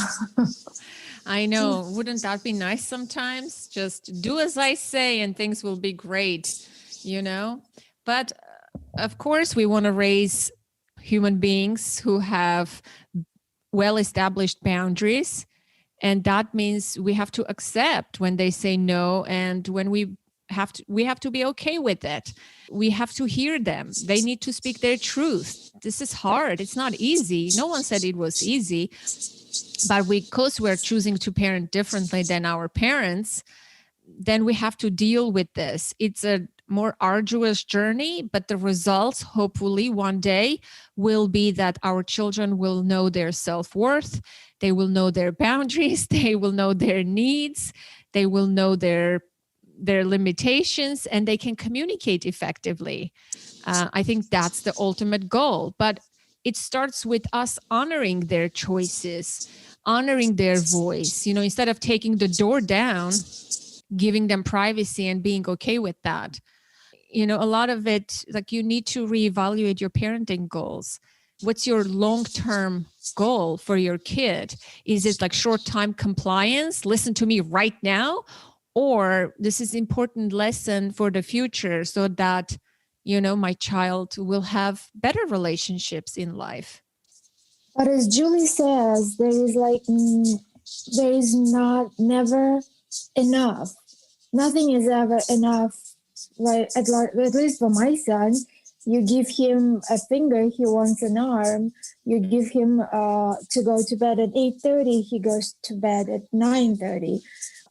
I know. Wouldn't that be nice sometimes? Just do as I say and things will be great, But of course, we want to raise human beings who have well-established boundaries. And that means we have to accept when they say no. And when we have to be okay with it. We have to hear them. They need to speak their truth. This is hard. It's not easy. No one said it was easy. But because we're choosing to parent differently than our parents, then we have to deal with this. It's a more arduous journey, but the results, hopefully one day, will be that our children will know their self-worth. They will know their boundaries. They will know their needs. They will know their limitations, and they can communicate effectively. I think that's the ultimate goal. But it starts with us honoring their choices, honoring their voice. Instead of taking the door down, giving them privacy and being okay with that. A lot of it, like, you need to reevaluate your parenting goals. What's your long-term goal for your kid? Is it like short-time compliance? Listen to me right now. Or this is important lesson for the future so that, my child will have better relationships in life. But as Julie says, there is never enough. Nothing is ever enough. Like at least for my son, you give him a finger, he wants an arm. You give him to go to bed at 8:30, he goes to bed at 9:30.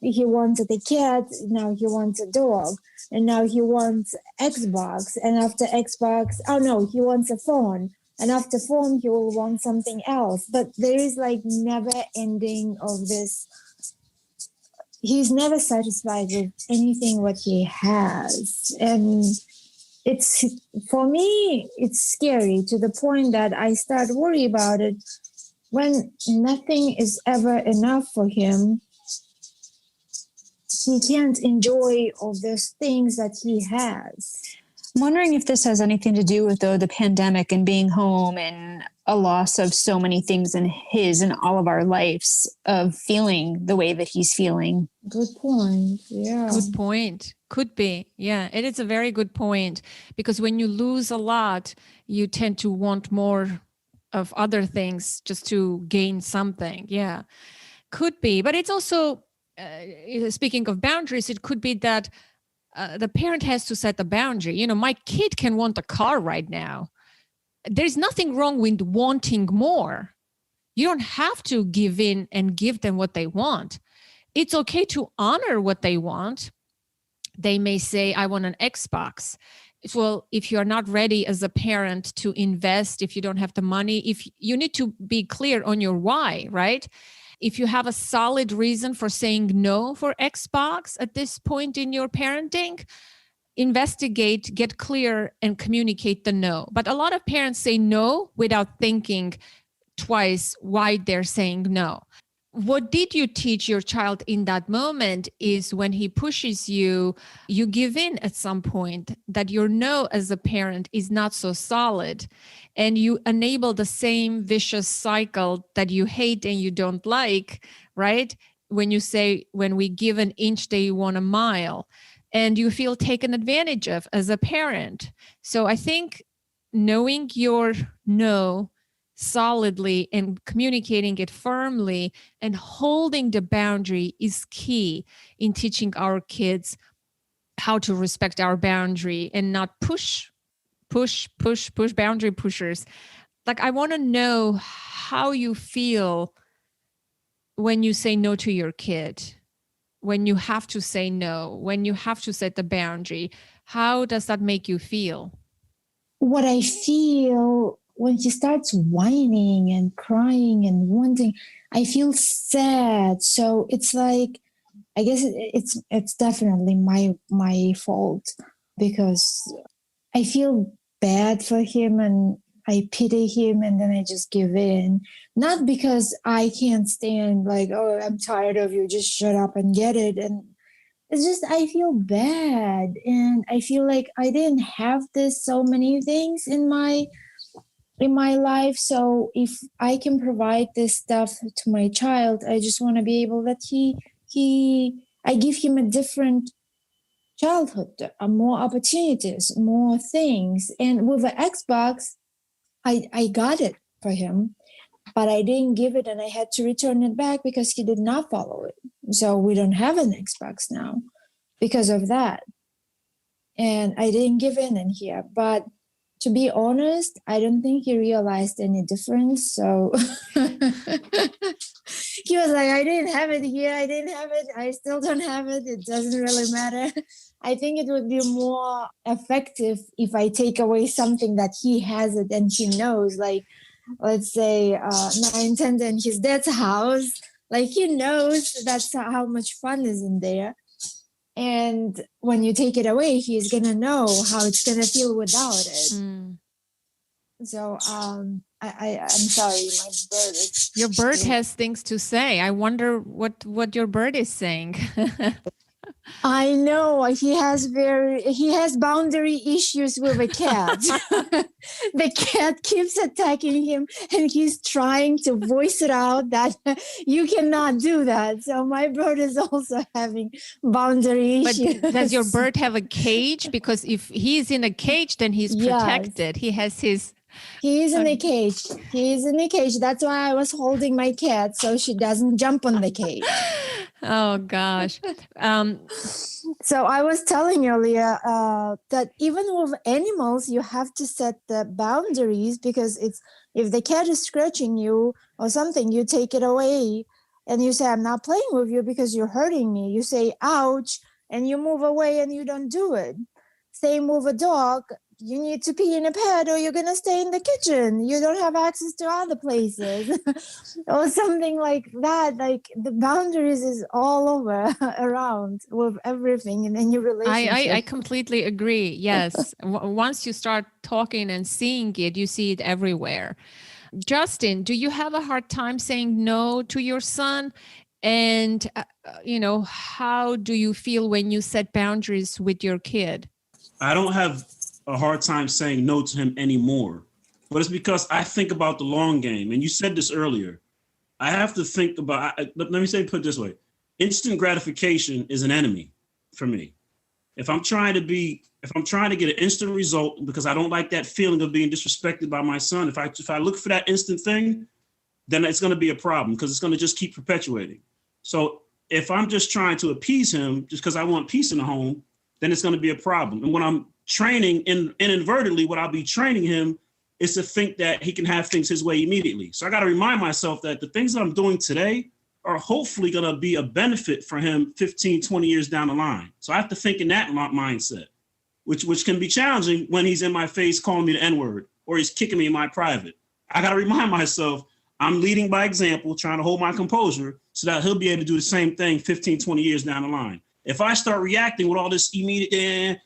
He wanted a cat, now he wants a dog. And now he wants Xbox. And after Xbox, he wants a phone. And after phone, he will want something else. But there is never ending of this. He's never satisfied with anything what he has. And for me, it's scary to the point that I start worry about it. When nothing is ever enough for him, he can't enjoy all those things that he has. I'm wondering if this has anything to do with the pandemic and being home and a loss of so many things in his and all of our lives, of feeling the way that he's feeling. Good point. Yeah. Good point. Could be. Yeah, it is a very good point, because when you lose a lot, you tend to want more of other things just to gain something. Yeah, could be. But it's also, speaking of boundaries, it could be that the parent has to set the boundary. My kid can want a car right now. There's nothing wrong with wanting more. You don't have to give in and give them what they want. It's okay to honor what they want. They may say, I want an Xbox. Well, if you're not ready as a parent to invest, if you don't have the money, if you need to be clear on your why, right? If you have a solid reason for saying no for Xbox at this point in your parenting, investigate, get clear, and communicate the no. But a lot of parents say no without thinking twice why they're saying no. What did you teach your child in that moment is when he pushes you, you give in at some point, that your no as a parent is not so solid, and you enable the same vicious cycle that you hate and you don't like, right? When you say, when we give an inch, they want a mile, and you feel taken advantage of as a parent. So I think knowing your no solidly and communicating it firmly and holding the boundary is key in teaching our kids how to respect our boundary and not push boundary pushers. Like, I want to know how you feel when you say no to your kid, when you have to say no, when you have to set the boundary. How does that make you feel? What I feel when he starts whining and crying and wanting, I feel sad. So it's like, I guess it's definitely my fault, because I feel bad for him and I pity him, and then I just give in. Not because I can't stand, like, oh, I'm tired of you, just shut up and get it. And it's just, I feel bad, and I feel like I didn't have so many things in my life. So if I can provide this stuff to my child, I just want to be able that I give him a different childhood, more opportunities, more things. And with the Xbox, I got it for him, but I didn't give it, and I had to return it back because he did not follow it. So we don't have an Xbox now because of that. And I didn't give in here. But to be honest, I don't think he realized any difference. So he was like, I didn't have it here. I didn't have it. I still don't have it. It doesn't really matter. I think it would be more effective if I take away something that he has it and he knows, like, let's say Nintendo in his dad's house. Like, he knows that's how much fun is in there. And when you take it away, he's going to know how it's going to feel without it. Mm. So I'm sorry, my bird is... Your bird has things to say. I wonder what your bird is saying. I know he has boundary issues with a cat. The cat keeps attacking him, and he's trying to voice it out that you cannot do that. So my bird is also having boundary issues. But does your bird have a cage? Because if he's in a cage, then he's protected. Yes. He has his... He is in a cage. He is in a cage. That's why I was holding my cat so she doesn't jump on the cage. Oh, gosh. So I was telling earlier that even with animals, you have to set the boundaries, because if the cat is scratching you or something, you take it away and you say, I'm not playing with you because you're hurting me. You say, ouch, and you move away and you don't do it. Same with a dog. You need to pee in a pad or you're going to stay in the kitchen. You don't have access to other places or something like that. Like, the boundaries is all over around with everything and in your relationship. I completely agree. Yes. Once you start talking and seeing it, you see it everywhere. Justin, do you have a hard time saying no to your son? And, how do you feel when you set boundaries with your kid? I don't have a hard time saying no to him anymore, but it's because I think about the long game. And you said this earlier. I have to think about, put it this way. Instant gratification is an enemy for me. If I'm trying to get an instant result because I don't like that feeling of being disrespected by my son, if I look for that instant thing, then it's going to be a problem because it's going to just keep perpetuating. So if I'm just trying to appease him just because I want peace in the home, then it's going to be a problem. And when I'm training inadvertently, what I'll be training him is to think that he can have things his way immediately. So I got to remind myself that the things that I'm doing today are hopefully going to be a benefit for him 15, 20 years down the line. So I have to think in that mindset, which can be challenging when he's in my face calling me the N-word or he's kicking me in my private. I got to remind myself I'm leading by example, trying to hold my composure so that he'll be able to do the same thing 15, 20 years down the line. If I start reacting with all this immediate,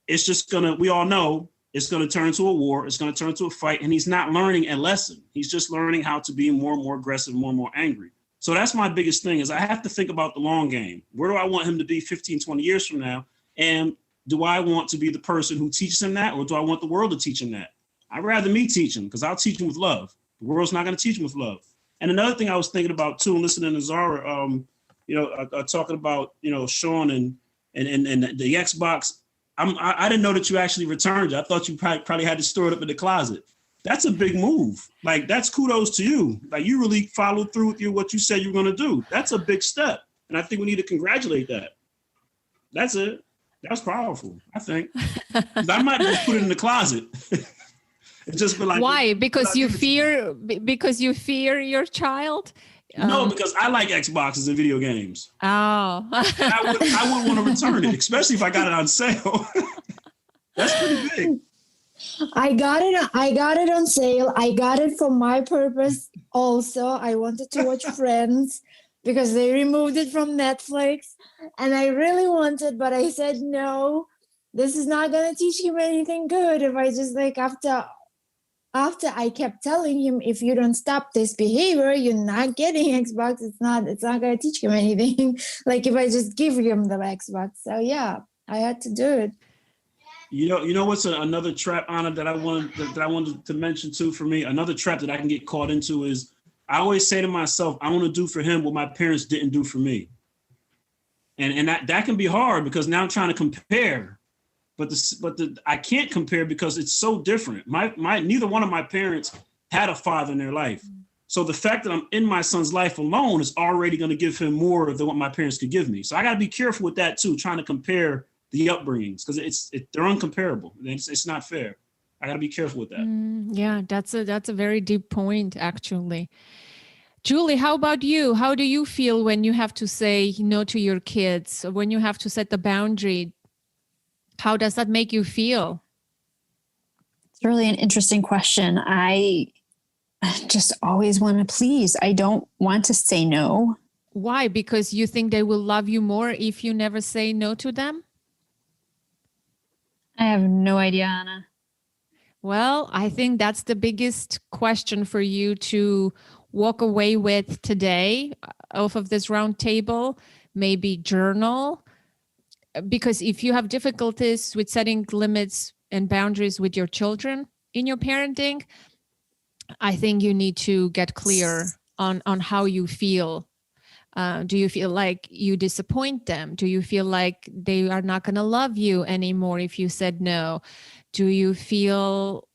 it's just we all know it's going to turn into a war. It's going to turn into a fight. And he's not learning a lesson. He's just learning how to be more and more aggressive, more and more angry. So that's my biggest thing is I have to think about the long game. Where do I want him to be 15, 20 years from now? And do I want to be the person who teaches him that? Or do I want the world to teach him that? I'd rather me teach him because I'll teach him with love. The world's not going to teach him with love. And another thing I was thinking about too, and listening to Zara, talking about, Sean and the Xbox. I didn't know that you actually returned it. I thought you probably had to store it up in the closet. That's a big move. Like, that's kudos to you. Like, you really followed through with what you said you were going to do. That's a big step. And I think we need to congratulate that. That's it. That's powerful, I think. I might just put it in the closet. Just be like, why? Because you fear your child? No, because I like Xboxes and video games. Oh. I wouldn't want to return it, especially if I got it on sale. That's pretty big. I got it. I got it on sale. I got it for my purpose. Also, I wanted to watch Friends because they removed it from Netflix, and I really wanted, but I said no. This is not gonna teach him anything good if I just like after I kept telling him, if you don't stop this behavior, you're not getting Xbox. It's not gonna teach him anything. Like if I just give him the Xbox. So yeah, I had to do it. You know what's another trap, Anna, that I wanted to mention too for me. Another trap that I can get caught into is I always say to myself, I want to do for him what my parents didn't do for me, and that can be hard because now I'm trying to compare, but I can't compare because it's so different. My neither one of my parents had a father in their life, so the fact that I'm in my son's life alone is already going to give him more than what my parents could give me. So I got to be careful with that too, trying to compare the upbringings because they're uncomparable. It's not fair. I got to be careful with that. Yeah, that's a very deep point, actually. Julie, how about you? How do you feel when you have to say no to your kids? When you have to set the boundary? How does that make you feel? It's really an interesting question. I just always want to please. I don't want to say no. Why? Because you think they will love you more if you never say no to them? I have no idea, Anna. Well, I think that's the biggest question for you to walk away with today off of this round table. Maybe journal. Because if you have difficulties with setting limits and boundaries with your children in your parenting, I think you need to get clear on how you feel. Do you feel like you disappoint them? Do you feel like they are not going to love you anymore if you said no? Do you feel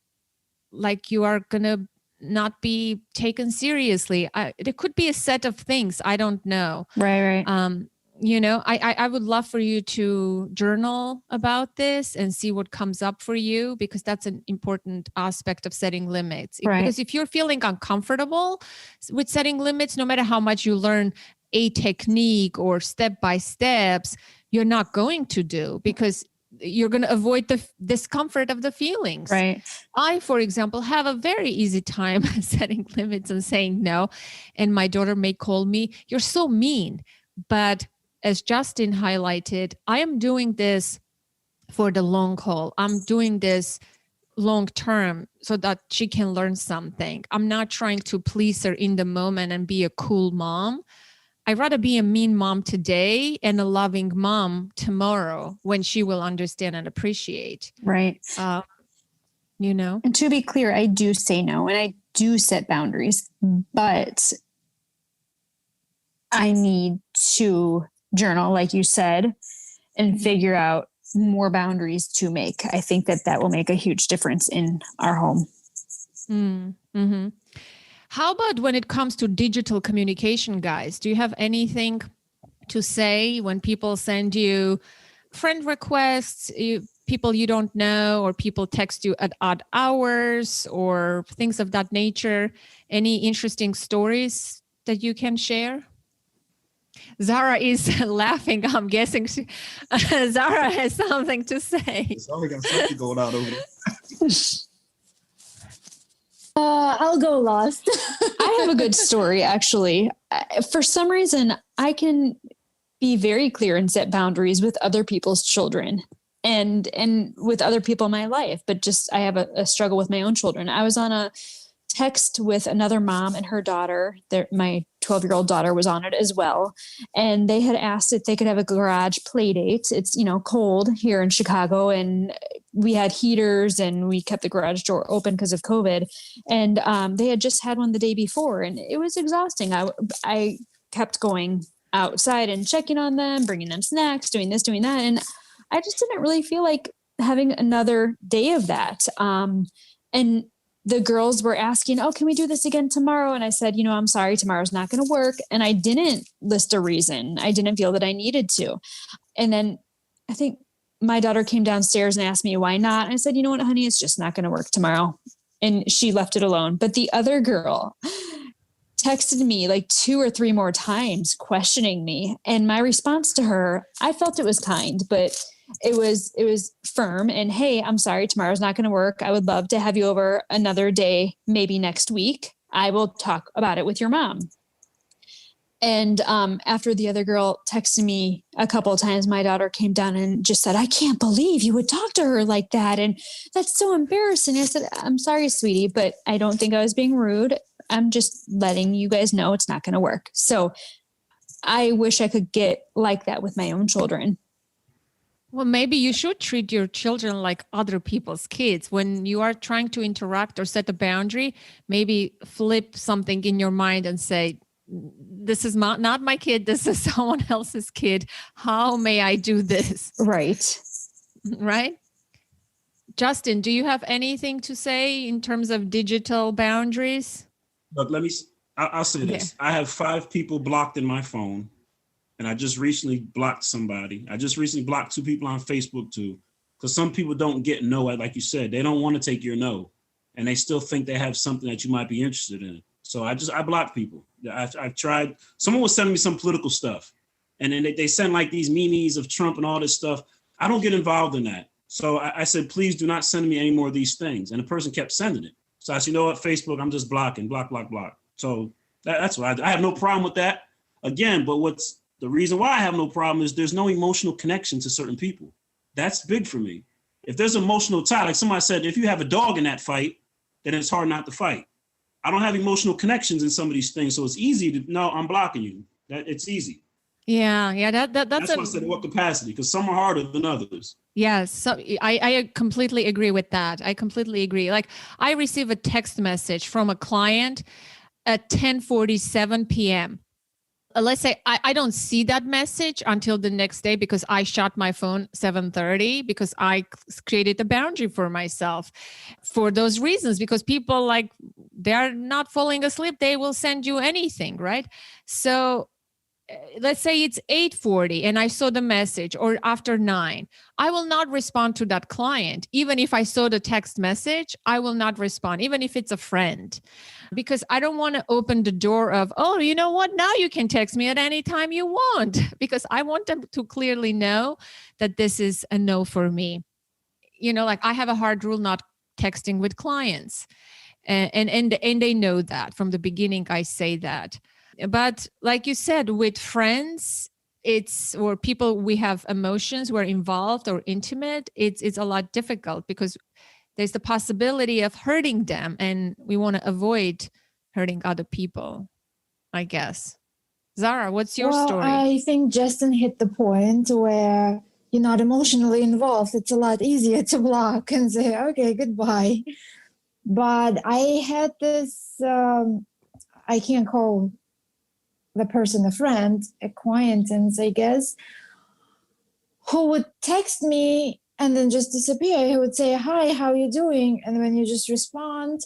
like you are going to not be taken seriously? There could be a set of things. I don't know. Right. I would love for you to journal about this and see what comes up for you, because that's an important aspect of setting limits. Right. Because if you're feeling uncomfortable with setting limits, no matter how much you learn a technique or step-by-steps, you're not going to do, because you're going to avoid the discomfort of the feelings. Right. I, for example, have a very easy time setting limits and saying no. And my daughter may call me, "You're so mean." But as Justin highlighted, I am doing this for the long haul. I'm doing this long term so that she can learn something. I'm not trying to please her in the moment and be a cool mom. I'd rather be a mean mom today and a loving mom tomorrow when she will understand and appreciate. Right. And to be clear, I do say no and I do set boundaries, but I need to journal, like you said, and figure out more boundaries to make. I think that will make a huge difference in our home. Mm-hmm. How about when it comes to digital communication, guys? Do you have anything to say when people send you friend requests, people you don't know, or people text you at odd hours or things of that nature? Any interesting stories that you can share? Zara is laughing. I'm guessing Zara has something to say. It's already got something going on over there. I'll go last. I have a good story, actually. For some reason, I can be very clear and set boundaries with other people's children and with other people in my life. But just I have a struggle with my own children. I was on a text with another mom and her daughter. My 12-year-old daughter was on it as well. And they had asked if they could have a garage play date. It's, cold here in Chicago, and we had heaters and we kept the garage door open because of COVID. And they had just had one the day before, and it was exhausting. I kept going outside and checking on them, bringing them snacks, doing this, doing that. And I just didn't really feel like having another day of that. And the girls were asking, "Oh, can we do this again tomorrow?" And I said, "I'm sorry, tomorrow's not going to work." And I didn't list a reason. I didn't feel that I needed to. And then I think my daughter came downstairs and asked me why not. And I said, "You know what, honey, it's just not going to work tomorrow." And she left it alone. But the other girl texted me like 2 or 3 more times questioning me. And my response to her, I felt it was kind, but it was firm and, hey, I'm sorry, tomorrow's not going to work. I would love to have you over another day, maybe next week. I will talk about it with your mom. And after the other girl texted me a couple of times, my daughter came down and just said, I can't believe you would talk to her like that. And that's so embarrassing. I said, I'm sorry, sweetie, but I don't think I was being rude. I'm just letting you guys know it's not going to work. So I wish I could get like that with my own children. Well, maybe you should treat your children like other people's kids. When you are trying to interact or set a boundary, maybe flip something in your mind and say, this is not my kid. This is someone else's kid. How may I do this? Right. Right. Justin, do you have anything to say in terms of digital boundaries? Look, I'll say this. I have 5 people blocked in my phone, and I just recently blocked somebody. I just recently blocked 2 people on Facebook too, because some people don't get no, like you said, they don't want to take your no, and they still think they have something that you might be interested in. So I block people. I've tried. Someone was sending me some political stuff, and then they send like these memes of Trump and all this stuff. I don't get involved in that. So I said, please do not send me any more of these things. And the person kept sending it. So I said, you know what, Facebook, I'm just blocking, block. So that's why I have no problem with that. Again, but what's the reason why I have no problem is there's no emotional connection to certain people. That's big for me. If there's emotional tie, like somebody said, if you have a dog in that fight, then it's hard not to fight. I don't have emotional connections in some of these things, so it's easy to know I'm blocking you. That it's easy. Yeah. That's why I said in what capacity, because some are harder than others. Yes, so I completely agree with that. I completely agree. Like I receive a text message from a client at 10:47 p.m. Let's say I don't see that message until the next day because I shut my phone 7:30 because I created a boundary for myself for those reasons, because people like they're not falling asleep. They will send you anything, right? So let's say it's 8:40 and I saw the message, or after 9, I will not respond to that client. Even if I saw the text message, I will not respond, even if it's a friend, because I don't want to open the door of, oh, you know what? Now you can text me at any time you want, because I want them to clearly know that this is a no for me. You know, like I have a hard rule not texting with clients, and they know that from the beginning. I say that. But like you said, with friends, or people we have emotions, we're involved or intimate, it's a lot difficult because there's the possibility of hurting them, and we want to avoid hurting other people, I guess. Zara, what's your story? I think Justin hit the point where you're not emotionally involved. It's a lot easier to block and say, okay, goodbye. But I had this, I can't call the person a friend, acquaintance, I guess, who would text me and then just disappear. He would say, hi, how are you doing? And when you just respond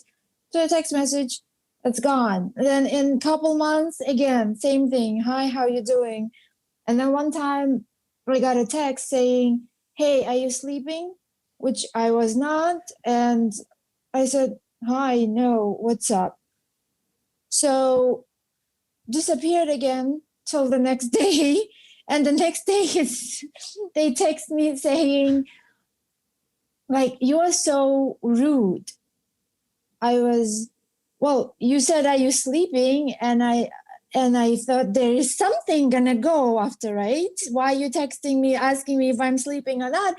to a text message, it's gone. And then in a couple months, again, same thing. Hi, how are you doing? And then one time I got a text saying, hey, are you sleeping? Which I was not. And I said, hi, no, what's up? So disappeared again till the next day. And the next day they text me saying, like, you are so rude. I was, well, you said, are you sleeping? And I thought there is something gonna go after, right? Why are you texting me, asking me if I'm sleeping or not?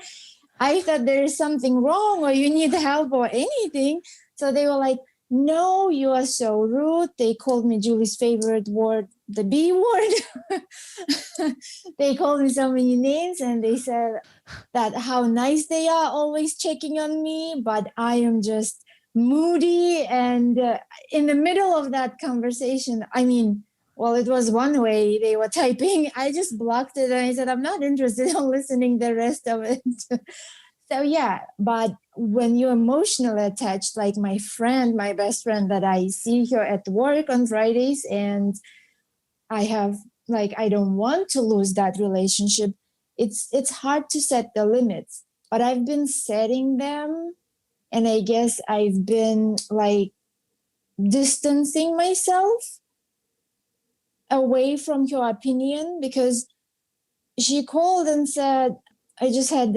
I thought there is something wrong or you need help or anything. So they were like, no, you are so rude. They called me Julie's favorite word, the B word. They called me so many names, and they said that how nice they are, always checking on me, but I am just moody. And in the middle of that conversation, I mean, well, it was one way they were typing. I just blocked it and I said, I'm not interested in listening the rest of it. So yeah, but when you're emotionally attached, like my friend, my best friend that I see here at work on Fridays, and I have, like, I don't want to lose that relationship. It's hard to set the limits, but I've been setting them, and I guess I've been like distancing myself away from her opinion, because she called and said, I just had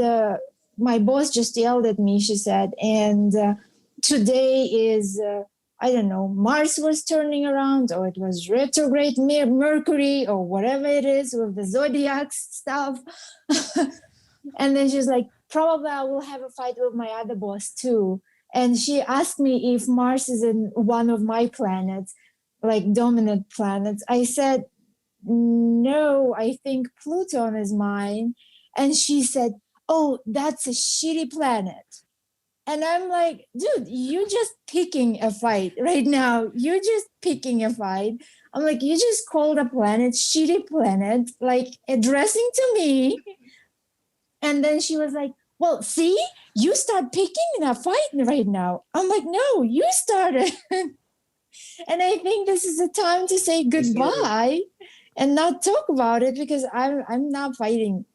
my boss just yelled at me, she said, and today is, I don't know, Mars was turning around, or it was retrograde Mercury, or whatever it is with the zodiac stuff. And then she's like, probably I will have a fight with my other boss too. And she asked me if Mars is in one of my planets, like dominant planets. I said, no, I think Pluton is mine. And she said, oh, that's a shitty planet. And I'm like, dude, you're just picking a fight right now. You're just picking a fight. I'm like, you just called a planet shitty planet, like addressing to me. And then she was like, well, see, you start picking in a fight right now. I'm like, no, you started. And I think this is the time to say goodbye and not talk about it, because I'm not fighting.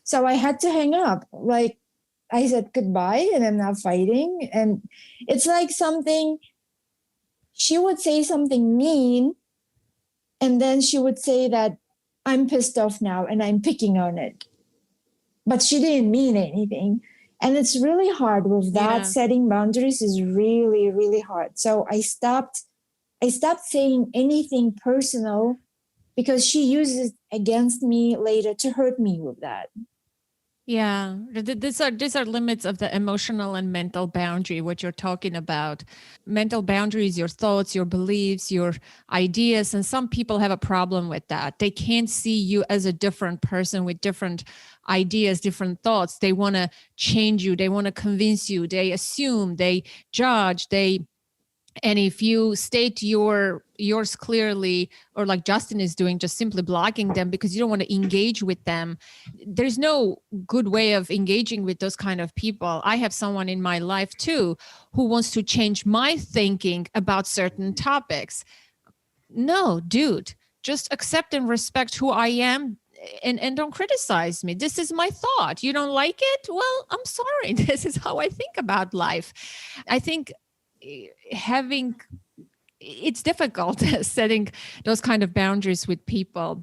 So I had to hang up. Like, I said goodbye and I'm not fighting. And it's like something, she would say something mean, and then she would say that I'm pissed off now and I'm picking on it. But she didn't mean anything. And it's really hard with that. Yeah. Setting boundaries is really, really hard. So I stopped saying anything personal, because she uses it against me later to hurt me with that. Yeah, these are limits of the emotional and mental boundary, what you're talking about. Mental boundaries, your thoughts, your beliefs, your ideas. And some people have a problem with that. They can't see you as a different person with different ideas, different thoughts. They want to change you. They want to convince you. They assume, they judge, and if you state yours clearly, or like Justin is doing, just simply blocking them because you don't want to engage with them, there's no good way of engaging with those kind of people. I have someone in my life too who wants to change my thinking about certain topics. No, dude, just accept and respect who I am. And don't criticize me. This is my thought. You don't like it? Well, I'm sorry. This is how I think about life. I think it's difficult setting those kind of boundaries with people,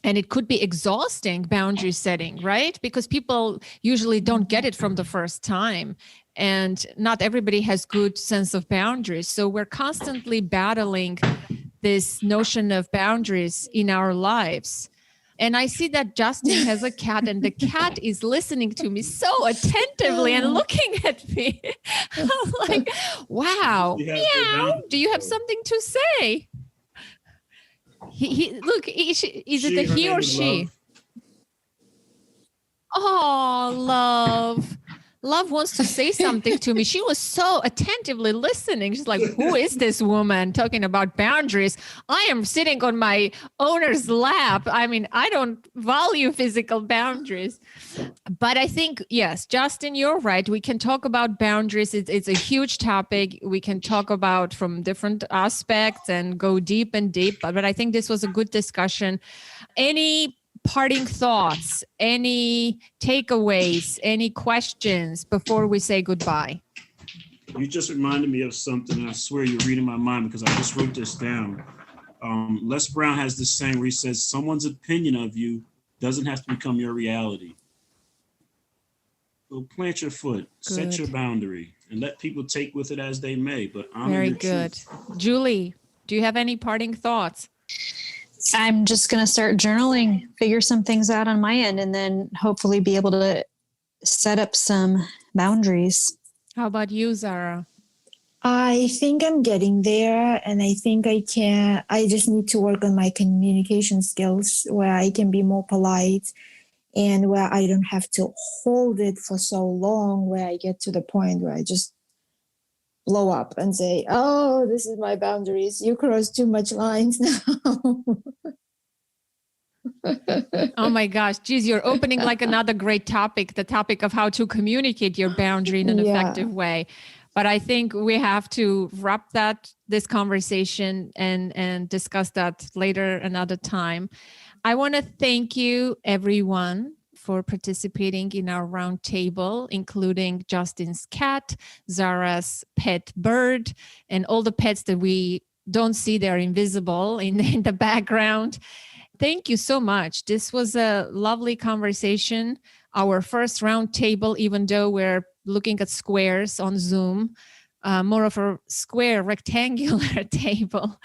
and it could be exhausting boundary setting, right? Because people usually don't get it from the first time, and not everybody has good sense of boundaries. So we're constantly battling this notion of boundaries in our lives. And I see that Justin has a cat, and the cat is listening to me so attentively and looking at me. I'm like, wow, meow, do you have something to say? Look, is it a he or she? Oh, Love. Love wants to say something to me. She was so attentively listening. She's like, who is this woman talking about boundaries? I am sitting on my owner's lap. I mean, I don't value physical boundaries. But I think, yes, Justin, you're right. We can talk about boundaries. It's a huge topic. We can talk about from different aspects and go deep and deep. But I think this was a good discussion. Any parting thoughts, any takeaways, any questions before we say goodbye? You just reminded me of something, and I swear you're reading my mind, because I just wrote this down. Les Brown has this saying where he says, someone's opinion of you doesn't have to become your reality. So plant your foot, set your boundary, and let people take with it as they may, but honor Very your good. truth. Julie, do you have any parting thoughts? I'm just going to start journaling, figure some things out on my end, and then hopefully be able to set up some boundaries. How about you, Zara? I think I'm getting there, and I think I just need to work on my communication skills, where I can be more polite and where I don't have to hold it for so long, where I get to the point where I just blow up and say, oh, this is my boundaries. You crossed too much lines now. Oh my gosh, geez, you're opening like another great topic, the topic of how to communicate your boundary in an effective way. But I think we have to wrap this conversation and discuss that later another time. I want to thank you, everyone, for participating in our roundtable, including Justin's cat, Zara's pet bird, and all the pets that we don't see. They're invisible in the background. Thank you so much. This was a lovely conversation. our first round table, even though we're looking at squares on Zoom, more of a square rectangular table,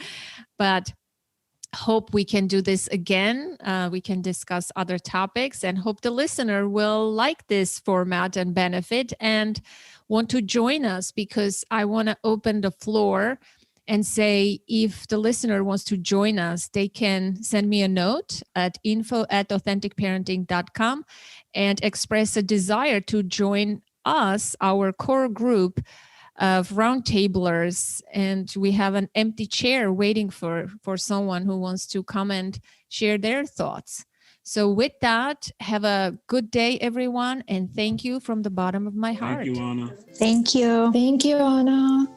but hope we can do this again. We can discuss other topics, and hope the listener will like this format and benefit and want to join us, because I want to open the floor and say, if the listener wants to join us, they can send me a note at info@authenticparenting.com and express a desire to join us, our core group of roundtablers, and we have an empty chair waiting for someone who wants to come and share their thoughts. So with that, have a good day, everyone, and thank you from the bottom of my heart. Thank you, Anna. Thank you. Thank you, Anna.